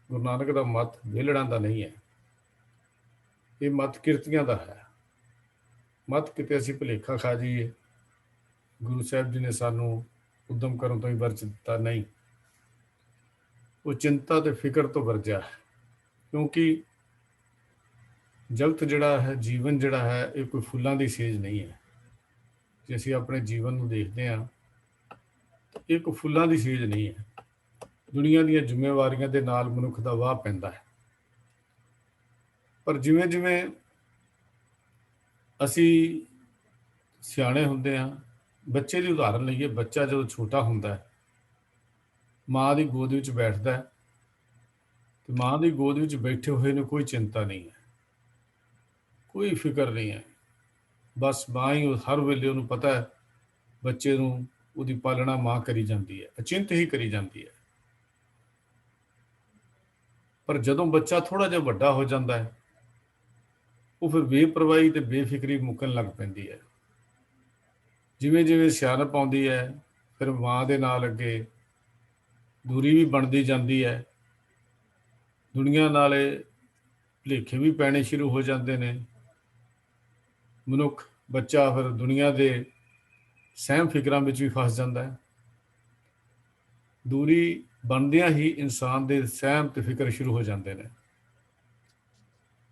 ਗੁਰੂ ਨਾਨਕ ਦਾ ਮਤ ਵਿਹਲੜਾਂ ਦਾ ਨਹੀਂ ਹੈ, ਇਹ ਮਤ ਕਿਰਤੀਆਂ ਦਾ ਹੈ। ਮਤ ਕਿਤੇ ਅਸੀਂ ਭੁਲੇਖਾ ਖਾ ਜਾਈਏ, ਗੁਰੂ ਸਾਹਿਬ ਜੀ ਨੇ ਸਾਨੂੰ ਉਦਮ ਕਰਨ ਤੋਂ ਹੀ ਵਰਜ ਦਿੱਤਾ, ਨਹੀਂ। ਉਹ ਚਿੰਤਾ ਤੇ ਫਿਕਰ ਤੋਂ ਵਰਜਿਆ ਹੈ, ਕਿਉਂਕਿ ਜਗਤ ਜਿਹੜਾ ਹੈ, ਜੀਵਨ ਜਿਹੜਾ ਹੈ, ਇਹ ਕੋਈ ਫੁੱਲਾਂ ਦੀ ਸੇਜ ਨਹੀਂ ਹੈ। ਜੇ ਅਸੀਂ ਆਪਣੇ ਜੀਵਨ ਨੂੰ ਦੇਖਦੇ ਹਾਂ, ਇਹ ਕੋਈ ਫੁੱਲਾਂ ਦੀ ਸੇਜ ਨਹੀਂ ਹੈ। ਦੁਨੀਆ ਦੀਆਂ ਜ਼ਿੰਮੇਵਾਰੀਆਂ ਦੇ ਨਾਲ ਮਨੁੱਖ ਦਾ ਵਾਹ ਪੈਂਦਾ ਹੈ। ਪਰ ਜਿਵੇਂ ਜਿਵੇਂ ਅਸੀਂ ਸਿਆਣੇ ਹੁੰਦੇ ਹਾਂ, ਬੱਚੇ ਦੀ ਉਦਾਹਰਨ ਲਈਏ, ਬੱਚਾ ਜਦੋਂ ਛੋਟਾ ਹੁੰਦਾ ਹੈ, ਮਾਂ ਦੀ ਗੋਦ ਵਿੱਚ ਬੈਠਦਾ ਹੈ, ਤੇ ਮਾਂ ਦੀ ਗੋਦ ਵਿੱਚ ਬੈਠੇ ਹੋਏ ਨੂੰ ਕੋਈ ਚਿੰਤਾ ਨਹੀਂ ਹੈ, ਕੋਈ ਫਿਕਰ ਨਹੀਂ ਹੈ। ਬਸ ਮਾਂ ਹੀ ਹਰ ਵੇਲੇ ਉਹਨੂੰ ਪਤਾ ਹੈ, ਬੱਚੇ ਨੂੰ ਉਹਦੀ ਪਾਲਣਾ ਮਾਂ ਕਰੀ ਜਾਂਦੀ ਹੈ, ਅਚਿੰਤ ਹੀ ਕਰੀ ਜਾਂਦੀ ਹੈ। ਪਰ ਜਦੋਂ ਬੱਚਾ ਥੋੜਾ ਜਿਹਾ ਵੱਡਾ ਹੋ ਜਾਂਦਾ ਹੈ, ਉਹ ਫਿਰ ਬੇਪਰਵਾਹੀ ਤੇ ਬੇਫਿਕਰੀ ਮੁੱਕਣ ਲੱਗ ਪੈਂਦੀ ਹੈ। ਜਿਵੇਂ ਜਿਵੇਂ ਸਿਆਣਪ ਆਉਂਦੀ ਹੈ, ਫਿਰ ਮਾਂ ਦੇ ਨਾਲ ਅੱਗੇ ਦੂਰੀ ਵੀ ਬਣਦੀ ਜਾਂਦੀ ਹੈ। ਦੁਨੀਆ ਨਾਲੇ ਭੁਲੇਖੇ ਵੀ ਪੈਣੇ ਸ਼ੁਰੂ ਹੋ ਜਾਂਦੇ ਨੇ। ਮਨੁੱਖ, ਬੱਚਾ ਫਿਰ ਦੁਨੀਆ ਦੇ ਸਹਿਮ ਫਿਕਰਾਂ ਵਿੱਚ ਵੀ ਫਸ ਜਾਂਦਾ ਹੈ। ਦੂਰੀ ਬਣਦਿਆਂ ਹੀ ਇਨਸਾਨ ਦੇ ਸਹਿਮ ਤੇ ਫਿਕਰ ਸ਼ੁਰੂ ਹੋ ਜਾਂਦੇ ਨੇ।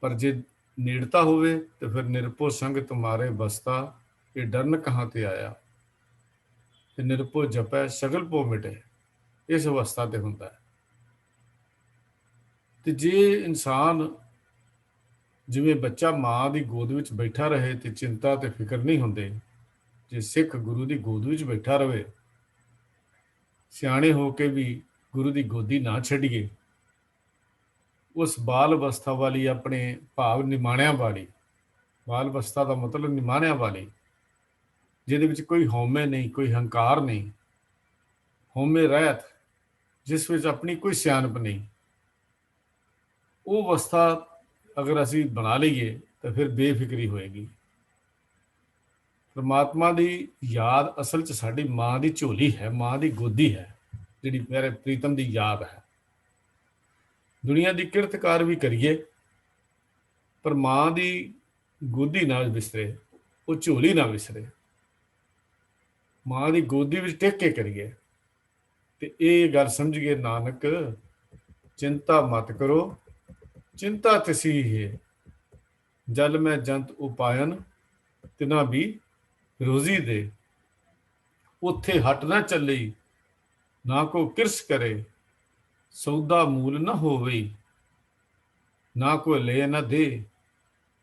ਪਰ ਜੇ ਨੇੜਤਾ ਹੋਵੇ ਤੇ ਫਿਰ ਨਿਰਭਉ ਸੰਗ ਤੁਮਾਰੇ ਬਸਤਾ, ਇਹ ਡਰਨ ਕਹਾਂ ਤੇ ਆਇਆ, ਤੇ ਨਿਰਭਉ ਜਪੈ ਸਗਲ ਭਉ ਮਿਟੇ, ਇਸ ਅਵਸਥਾ ਤੇ ਹੁੰਦਾ ਹੈ। ਤੇ ਜੇ ਇਨਸਾਨ ਜਿਵੇਂ ਬੱਚਾ ਮਾਂ ਦੀ ਗੋਦ ਵਿੱਚ ਬੈਠਾ ਰਹੇ ਤੇ ਚਿੰਤਾ ਤੇ ਫਿਕਰ ਨਹੀਂ ਹੁੰਦੇ, ਜੇ ਸਿੱਖ ਗੁਰੂ ਦੀ ਗੋਦ ਵਿੱਚ ਬੈਠਾ ਰਹੇ, ਸਿਆਣੇ ਹੋ ਕੇ ਵੀ ਗੁਰੂ ਦੀ ਗੋਦੀ ਨਾ ਛੱਡੀਏ, ਉਸ ਬਾਲ ਅਵਸਥਾ ਵਾਲੀ, ਆਪਣੇ ਭਾਵ ਨਿਮਾਣਿਆਂ ਵਾਲੀ, ਬਾਲ ਅਵਸਥਾ ਦਾ ਮਤਲਬ ਨਿਮਾਣਿਆਂ ਵਾਲੀ, ਜਿਹਦੇ ਵਿੱਚ ਕੋਈ ਹਉਮੈ ਨਹੀਂ, ਕੋਈ ਹੰਕਾਰ ਨਹੀਂ, ਹਉਮੈ ਰਹਿਤ, ਜਿਸ ਵਿੱਚ ਆਪਣੀ ਕੋਈ ਸਿਆਣਪ ਨਹੀਂ, ਉਹ ਅਵਸਥਾ ਅਗਰ ਅਸੀਂ ਬਣਾ ਲਈਏ ਤਾਂ ਫਿਰ ਬੇਫਿਕਰੀ ਹੋਏਗੀ। ਪਰਮਾਤਮਾ ਦੀ ਯਾਦ ਅਸਲ 'ਚ ਸਾਡੀ ਮਾਂ ਦੀ ਝੋਲੀ ਹੈ, ਮਾਂ ਦੀ ਗੋਦੀ ਹੈ, ਜਿਹੜੀ ਮੇਰੇ ਪ੍ਰੀਤਮ ਦੀ ਯਾਦ ਹੈ। ਦੁਨੀਆ ਦੀ ਕਿਰਤਕਾਰ ਵੀ ਕਰੀਏ, ਪਰ ਮਾਂ ਦੀ ਗੋਦੀ ਨਾ ਵਿਸਰੇ, ਉਹ ਝੋਲੀ ਨਾ ਵਿਸਰੇ। ਮਾਂ ਦੀ ਗੋਦੀ ਵਿੱਚ ਟਿਕ ਕੇ ਕਰੀਏ। ਤੇ ਇਹ ਗੱਲ ਸਮਝੀਏ, ਨਾਨਕ ਚਿੰਤਾ ਮਤ ਕਰੋ, ਚਿੰਤਾ ਤਿਸੀ ਹੈ, ਜਲ ਮੈਂ ਜੰਤ ਉਪਾਇਨ, ਤਿਨਾ ਵੀ ਰੋਜ਼ੀ ਦੇ। ਉੱਥੇ ਹਟ ਨਾ ਚੱਲੀ, ਨਾ ਕੋ ਕਿਰਸ ਕਰੇ, ਸੌਦਾ ਮੂਲ ਨਾ ਹੋਵੇ, ਨਾ ਕੋ ਲੈ ਨਾ ਦੇ,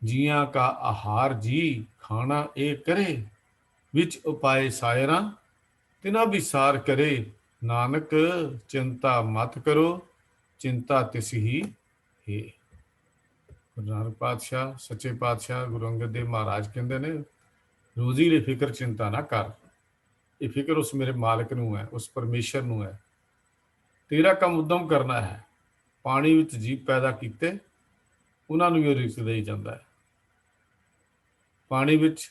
ਜੀਆਂ ਕਾ ਆਹਾਰ ਜੀ ਖਾਣਾ ਇਹ ਕਰੇ, ਵਿੱਚ ਉਪਾਏ ਸਾਇਰਾਂ, ਤਿਨਾ ਵੀ ਸਾਰ ਕਰੇ। ਨਾਨਕ ਚਿੰਤਾ ਮਤ ਕਰੋ, ਚਿੰਤਾ ਤਿਸ ਹੀ ਹੈ। ਗੁਰੂ ਨਾਨਕ ਪਾਤਸ਼ਾਹ, ਸੱਚੇ ਪਾਤਸ਼ਾਹ ਗੁਰੂ ਅੰਗਦ ਦੇਵ ਮਹਾਰਾਜ ਕਹਿੰਦੇ ਨੇ, ਰੋਜ਼ੀ ਦੀ ਫਿਕਰ ਚਿੰਤਾ ਨਾ ਕਰ, ਇਹ ਫਿਕਰ ਉਸ ਮੇਰੇ ਮਾਲਕ ਨੂੰ ਹੈ, ਉਸ ਪਰਮੇਸ਼ਰ ਨੂੰ ਹੈ। ਤੇਰਾ ਕੰਮ ਉਦਮ ਕਰਨਾ ਹੈ। ਪਾਣੀ ਵਿੱਚ ਜੀਵ ਪੈਦਾ ਕੀਤੇ, ਉਹਨਾਂ ਨੂੰ ਵੀ ਉਹ ਰਿਜ਼ਕ ਦੇਈ ਜਾਂਦਾ ਹੈ। ਪਾਣੀ ਵਿੱਚ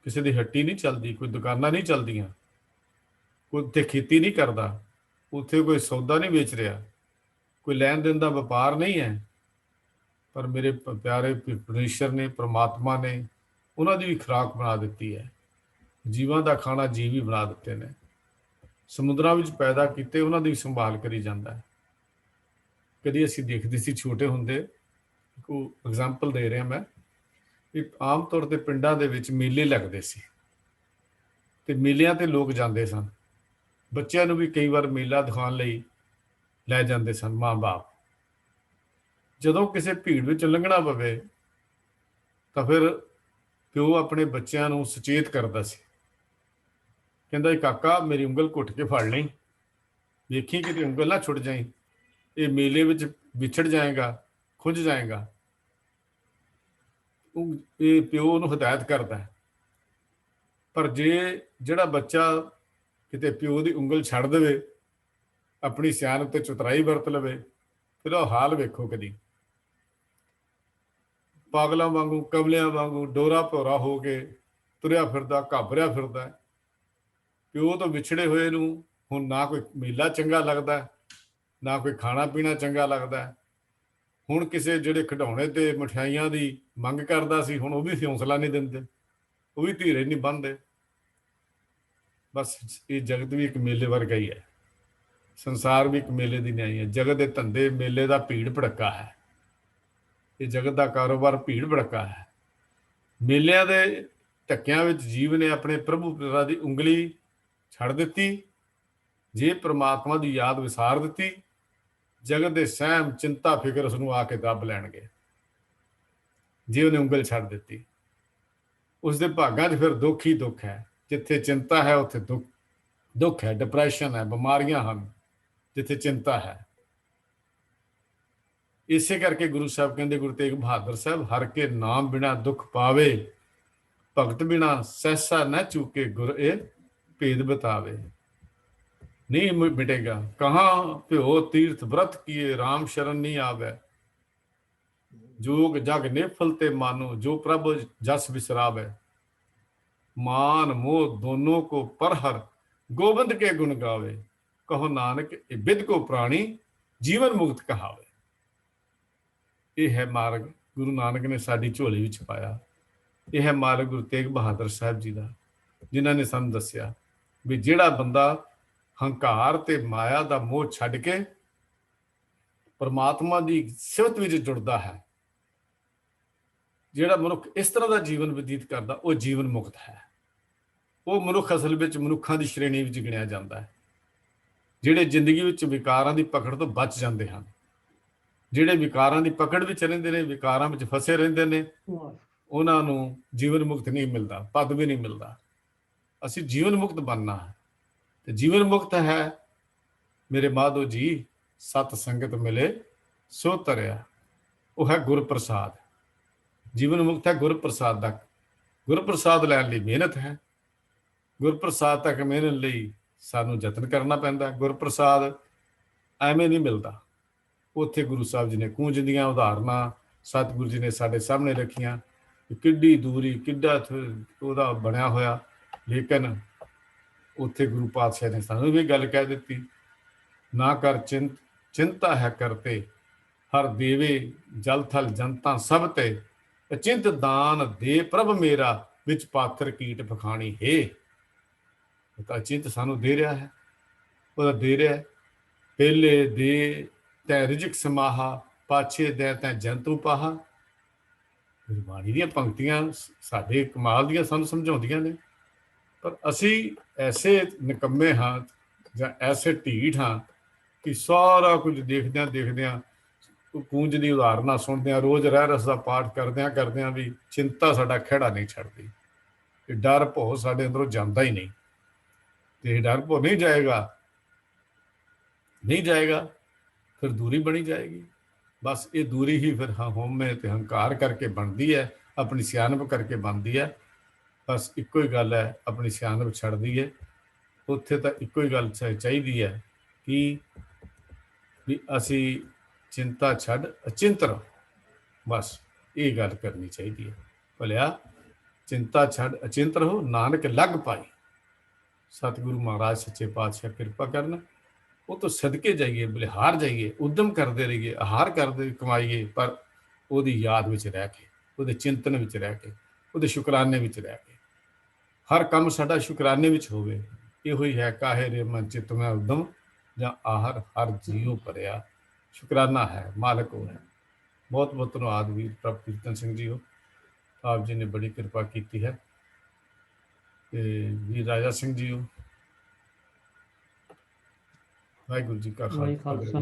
ਕਿਸੇ ਦੀ ਹੱਟੀ ਨਹੀਂ ਚੱਲਦੀ, ਕੋਈ ਦੁਕਾਨਾਂ ਨਹੀਂ ਚੱਲਦੀਆਂ, ਕੋਈ ਉੱਥੇ ਖੇਤੀ ਨਹੀਂ ਕਰਦਾ, ਉੱਥੇ ਕੋਈ ਸੌਦਾ ਨਹੀਂ ਵੇਚ ਰਿਹਾ, ਕੋਈ ਲੈਣ ਦੇਣ ਦਾ ਵਪਾਰ ਨਹੀਂ ਹੈ। ਪਰ ਮੇਰੇ ਪਿਆਰੇ ਪਰਮੇਸ਼ਰ ਨੇ, ਪਰਮਾਤਮਾ ਨੇ ਉਹਨਾਂ ਦੀ ਵੀ ਖੁਰਾਕ ਬਣਾ ਦਿੱਤੀ ਹੈ। ਜੀਵਾਂ ਦਾ ਖਾਣਾ ਜੀਵ ਹੀ ਬਣਾ ਦਿੱਤੇ ਨੇ। ਸਮੁੰਦਰਾਂ ਵਿੱਚ ਪੈਦਾ ਕੀਤੇ, ਉਹਨਾਂ ਦੀ ਸੰਭਾਲ ਕਰੀ ਜਾਂਦਾ ਹੈ। ਕਦੀ ਅਸੀਂ ਦੇਖਦੇ ਸੀ ਛੋਟੇ ਹੁੰਦੇ, ਕੋਈ ਐਗਜ਼ਾਮਪਲ ਦੇ ਰਿਹਾ ਮੈਂ, ਵੀ ਆਮ ਤੌਰ ਤੇ ਪਿੰਡਾਂ ਦੇ ਵਿੱਚ ਮੇਲੇ ਲੱਗਦੇ ਸੀ, ਤੇ ਮੇਲਿਆਂ ਤੇ ਲੋਕ ਜਾਂਦੇ ਸਨ। ਬੱਚਿਆਂ ਨੂੰ ਵੀ ਕਈ ਵਾਰ ਮੇਲਾ ਦਿਖਾਉਣ ਲਈ ਲੈ ਜਾਂਦੇ ਸਨ ਮਾਂ-ਬਾਪ। ਜਦੋਂ ਕਿਸੇ ਭੀੜ ਵਿੱਚ ਲੰਘਣਾ ਪਵੇ ਤਾਂ ਫਿਰ ਪਿਓ ਆਪਣੇ ਬੱਚਿਆਂ ਨੂੰ ਸੁਚੇਤ ਕਰਦਾ ਸੀ, ਕਹਿੰਦਾ, ਕਾਕਾ ਮੇਰੀ ਉਂਗਲ ਘੁੱਟ ਕੇ ਫੜ ਲਈ, ਵੇਖੀ ਕਿਤੇ ਉਂਗਲ ਨਾ ਛੁੱਟ ਜਾਈ, ਇਹ ਮੇਲੇ ਵਿੱਚ ਵਿਛੜ ਜਾਏਗਾ, ਖੁੰਝ ਜਾਏਗਾ। ਇਹ ਪਿਓ ਨੂੰ ਹਦਾਇਤ ਕਰਦਾ ਹੈ। ਪਰ ਜੇ ਜਿਹੜਾ ਬੱਚਾ ਕਿਤੇ ਪਿਓ ਦੀ ਉਂਗਲ ਛੱਡ ਦੇਵੇ, ਆਪਣੀ ਸਿਆਣਪ ਤੇ ਚਤੁਰਾਈ ਵਰਤ ਲਵੇ, ਫਿਰ ਉਹ ਹਾਲ ਵੇਖੋ ਕਦੀ। ਪਾਗਲਾਂ ਵਾਂਗੂ, ਕਮਲਿਆਂ ਵਾਂਗੂ ਡੋਰਾ ਭੋਰਾ ਹੋ ਕੇ ਤੁਰਿਆ ਫਿਰਦਾ, ਘਾਬਰਿਆ ਫਿਰਦਾ। ਪਿਓ ਤੋਂ ਵਿਛੜੇ ਹੋਏ ਨੂੰ ਹੁਣ ਨਾ ਕੋਈ ਮੇਲਾ ਚੰਗਾ ਲੱਗਦਾ, ਨਾ ਕੋਈ ਖਾਣਾ ਪੀਣਾ ਚੰਗਾ ਲੱਗਦਾ। ਹੁਣ ਕਿਸੇ ਜਿਹੜੇ ਖਿਡੌਣੇ ਤੇ ਮਠਿਆਈਆਂ ਦੀ ਮੰਗ ਕਰਦਾ ਸੀ, ਹੁਣ ਉਹ ਵੀ ਹੌਸਲਾ ਨਹੀਂ ਦਿੰਦੇ, ਉਹ ਵੀ ਧੀਰੇ ਨਹੀਂ ਬੰਨ੍ਹਦੇ। ਬਸ ਇਹ ਜਗਤ ਵੀ ਇੱਕ ਮੇਲੇ ਵਰਗਾ ਹੀ ਹੈ, ਸੰਸਾਰ ਵੀ ਇੱਕ ਮੇਲੇ ਦੀ ਨਿਆਈ ਹੈ। ਜਗਤ ਦੇ ਧੰਦੇ ਮੇਲੇ ਦਾ ਭੀੜ ਭੜੱਕਾ ਹੈ, ਇਹ ਜਗਤ ਦਾ ਕਾਰੋਬਾਰ ਭੀੜ ਭੜੱਕਾ ਹੈ। ਮੇਲਿਆਂ ਦੇ ਧੱਕਿਆਂ ਵਿੱਚ ਜੀਵ ਨੇ ਆਪਣੇ ਪ੍ਰਭੂ ਪਿਤਾ ਦੀ ਉਂਗਲੀ ਛੱਡ ਦਿੱਤੀ। ਜੇ ਪ੍ਰਮਾਤਮਾ ਦੀ ਯਾਦ ਵਿਸਾਰ ਦਿੱਤੀ, ਜਗਤ ਦੇ ਸਹਿਮ ਚਿੰਤਾ ਫਿਕਰ ਉਸ ਨੂੰ ਆ ਕੇ ਦੱਬ ਲੈਣਗੇ। ਜੇ ਉਹਨੇ ਉਂਗਲ ਛੱਡ ਦਿੱਤੀ, ਉਸਦੇ ਭਾਗਾਂ 'ਚ ਫਿਰ ਦੁੱਖ ਹੀ ਦੁੱਖ ਹੈ। ਜਿੱਥੇ ਚਿੰਤਾ ਹੈ ਉੱਥੇ ਦੁੱਖ ਹੈ, ਡਿਪਰੈਸ਼ਨ ਹੈ, ਬਿਮਾਰੀਆਂ ਹਨ ਜਿੱਥੇ ਚਿੰਤਾ ਹੈ। ਇਸੇ ਕਰਕੇ ਗੁਰੂ ਸਾਹਿਬ ਕਹਿੰਦੇ, ਗੁਰੂ ਤੇਗ ਬਹਾਦਰ ਸਾਹਿਬ, ਹਰ ਕੇ ਨਾਮ ਬਿਨਾ ਦੁੱਖ ਪਾਵੇ, ਭਗਤ ਬਿਨਾ ਸਹਿਸਾ ਨਾ ਚੂਕੇ, ਗੁਰ ਇਹ ਭੇਦ ਬਤਾਵੇ। ਨਹੀਂ ਮਿਟੇਗਾ, ਕਹਾਂ ਭਿਓ ਤੀਰਥ ਬ੍ਰਤ ਕੀਏ, ਰਾਮ ਸ਼ਰਨ ਨਹੀਂ ਆਵੇ। ਜੋਗ ਜਗ ਨੇਫਲ ਤੇ ਮਾਨੋ, ਜੋ ਪ੍ਰਭ ਜਸ ਬਿਸਰਾਵੇ। मान मोह दोनों को पर हर, गोविंद के गुण गावे। कहो नानक ये बिद को प्राणी, जीवन मुक्त कहावे। यह है मार्ग गुरु नानक ने साडी झोली विच पाया। यह है मार्ग गुरु तेग बहादुर साहब जी का, जिन्हों ने सानू दसिया भी जिहड़ा बंदा हंकार ते माया दा मोह छड्ड के परमात्मा दी सिफत विच जुड़दा है, ਜਿਹੜਾ ਮਨੁੱਖ ਇਸ ਤਰ੍ਹਾਂ ਦਾ ਜੀਵਨ ਬਤੀਤ ਕਰਦਾ, ਉਹ ਜੀਵਨ ਮੁਕਤ ਹੈ। ਉਹ ਮਨੁੱਖ ਅਸਲ ਵਿੱਚ ਮਨੁੱਖਾਂ ਦੀ ਸ਼੍ਰੇਣੀ ਵਿੱਚ ਗਿਣਿਆ ਜਾਂਦਾ ਹੈ, ਜਿਹੜੇ ਜ਼ਿੰਦਗੀ ਵਿੱਚ ਵਿਕਾਰਾਂ ਦੀ ਪਕੜ ਤੋਂ ਬਚ ਜਾਂਦੇ ਹਨ। ਜਿਹੜੇ ਵਿਕਾਰਾਂ ਦੀ ਪਕੜ ਵਿੱਚ ਰਹਿੰਦੇ ਨੇ, ਵਿਕਾਰਾਂ ਵਿੱਚ ਫਸੇ ਰਹਿੰਦੇ ਨੇ, ਉਹਨਾਂ ਨੂੰ ਜੀਵਨ ਮੁਕਤ ਨਹੀਂ ਮਿਲਦਾ, ਪਦ ਵੀ ਨਹੀਂ ਮਿਲਦਾ। ਅਸੀਂ ਜੀਵਨ ਮੁਕਤ ਬਣਨਾ ਹੈ, ਤੇ ਜੀਵਨ ਮੁਕਤ ਹੈ ਮੇਰੇ ਮਾਧੋ ਜੀ, ਸਤ ਸੰਗਤ ਮਿਲੇ ਸੋ ਤਰਿਆ। ਉਹ ਹੈ ਗੁਰ ਪ੍ਰਸਾਦ। ਜੀਵਨ ਮੁਕਤ ਹੈ ਗੁਰ ਪ੍ਰਸਾਦ ਦਾ। ਗੁਰ ਪ੍ਰਸਾਦ ਲੈਣ ਲਈ ਮਿਹਨਤ ਹੈ, ਗੁਰ ਪ੍ਰਸਾਦ ਤੱਕ ਮਿਹਨਤ ਲਈ ਸਾਨੂੰ ਯਤਨ ਕਰਨਾ ਪੈਂਦਾ। ਗੁਰ ਪ੍ਰਸਾਦ ਐਵੇਂ ਨਹੀਂ ਮਿਲਦਾ। ਉੱਥੇ ਗੁਰੂ ਸਾਹਿਬ ਜੀ ਨੇ ਕੂੰਜ ਦੀਆਂ ਉਦਾਹਰਨਾਂ ਸਤਿਗੁਰੂ ਜੀ ਨੇ ਸਾਡੇ ਸਾਹਮਣੇ ਰੱਖੀਆਂ, ਕਿੱਡੀ ਦੂਰੀ, ਕਿੱਡਾ ਉਹਦਾ ਬਣਿਆ ਹੋਇਆ। ਲੇਕਿਨ ਉੱਥੇ ਗੁਰੂ ਪਾਤਸ਼ਾਹ ਨੇ ਸਾਨੂੰ ਵੀ ਗੱਲ ਕਹਿ ਦਿੱਤੀ, ਨਾ ਕਰ ਚਿੰਤਾ ਹੈ ਕਰਤੇ, ਹਰ ਦੇਵੇ ਜਲ ਥਲ ਜਨਤਾ ਸਭ ਤੇ, ਅਚਿੰਤ ਦਾਨ ਦੇ ਪ੍ਰਭ ਮੇਰਾ, ਵਿੱਚ ਪਾਥਰ ਕੀਟ ਪਖਾਣੀ ਹੈ। ਤਾਂ ਅਚਿੰਤ ਸਾਨੂੰ ਦੇ ਰਿਹਾ ਹੈ, ਉਹਦਾ ਦੇ ਰਿਹਾ। ਪਹਿਲੇ ਦੇ ਤੈ ਰਿਜਕ ਸਮਾਹਾ, ਪਾਛੇ ਦੇ ਤੈ ਜੰਤੂ ਪਾਹਾ। ਗੁਰਬਾਣੀ ਦੀਆਂ ਪੰਕਤੀਆਂ ਸਾਡੇ ਕਮਾਲ ਦੀਆਂ ਸਾਨੂੰ ਸਮਝਾਉਂਦੀਆਂ ਨੇ, ਪਰ ਅਸੀਂ ਐਸੇ ਨਿਕੰਮੇ ਹਾਂ ਜਾਂ ਐਸੇ ਢੀਠ ਹਾਂ ਕਿ ਸਾਰਾ ਕੁਝ ਦੇਖਦਿਆਂ ਕੂੰਜ ਦੀ ਉਦਾਹਰਨਾਂ ਸੁਣਦਿਆਂ, ਰੋਜ਼ ਰਹਿ ਰਸ ਦਾ ਪਾਠ ਕਰਦਿਆਂ ਵੀ ਚਿੰਤਾ ਸਾਡਾ ਖਹਿੜਾ ਨਹੀਂ ਛੱਡਦੀ। ਇਹ ਡਰ ਭੋ ਸਾਡੇ ਅੰਦਰੋਂ ਜਾਂਦਾ ਹੀ ਨਹੀਂ, ਤੇ ਇਹ ਡਰ ਭੋ ਨਹੀਂ ਜਾਏਗਾ ਫਿਰ ਦੂਰੀ ਬਣੀ ਜਾਏਗੀ। ਬਸ ਇਹ ਦੂਰੀ ਹੀ ਫਿਰ ਹਉਮੈ ਤੇ ਹੰਕਾਰ ਕਰਕੇ ਬਣਦੀ ਹੈ, ਆਪਣੀ ਸਿਆਣਪ ਕਰਕੇ ਬਣਦੀ ਹੈ। ਬਸ ਇੱਕੋ ਹੀ ਗੱਲ ਹੈ, ਆਪਣੀ ਸਿਆਣਪ ਛੱਡਦੀ ਹੈ। ਉੱਥੇ ਤਾਂ ਇੱਕੋ ਹੀ ਗੱਲ ਚਾਹੀਦੀ ਹੈ ਕਿ ਵੀ ਅਸੀਂ ਚਿੰਤਾ ਛੱਡ ਅਚਿੰਤ ਰਹੋ। ਬਸ ਇਹ ਗੱਲ ਕਰਨੀ ਚਾਹੀਦੀ ਹੈ। ਭਲਿਆ ਚਿੰਤਾ ਛੱਡ ਅਚਿੰਤ ਰਹੋ, ਨਾਨਕ ਲੱਗ ਪਾਈ। ਸਤਿਗੁਰੂ ਮਹਾਰਾਜ ਸੱਚੇ ਪਾਤਸ਼ਾਹ ਕਿਰਪਾ ਕਰਨ, ਉਹ ਤੋਂ ਸਦਕੇ ਜਾਈਏ, ਬਲਿਹਾਰ ਜਾਈਏ, ਉਦਮ ਕਰਦੇ ਰਹੀਏ, ਆਹਾਰ ਕਰਦੇ ਕਮਾਈਏ, ਪਰ ਉਹਦੀ ਯਾਦ ਵਿੱਚ ਰਹਿ ਕੇ, ਉਹਦੇ ਚਿੰਤਨ ਵਿੱਚ ਰਹਿ ਕੇ, ਉਹਦੇ ਸ਼ੁਕਰਾਨੇ ਵਿੱਚ ਰਹਿ ਕੇ, ਹਰ ਕੰਮ ਸਾਡਾ ਸ਼ੁਕਰਾਨੇ ਵਿੱਚ ਹੋਵੇ। ਇਹੋ ਹੀ ਹੈ ਕਾਹੇ ਰੇ ਮਨ ਚਿਤ ਮੈਂ ਉਦਮ, ਜਾਂ ਆਹਰ ਹਰ ਜੀਉ ਭਰਿਆ। ਸ਼ੁਕਰਾਨਾ ਹੈ, ਮਾਲਕ ਉਹ ਹੈ। ਬਹੁਤ ਬਹੁਤ ਧੰਨਵਾਦ ਵੀਰ ਪ੍ਰਭ ਕੀਰਤਨ ਸਿੰਘ ਜੀ, ਆਪ ਜੀ ਨੇ ਬੜੀ ਕਿਰਪਾ ਕੀਤੀ ਹੈ। ਤੇ ਵੀਰ ਰਾਜਾ ਸਿੰਘ ਜੀ, ਵਾਹਿਗੁਰੂ ਜੀ ਕਾ ਖਾਲਸਾ।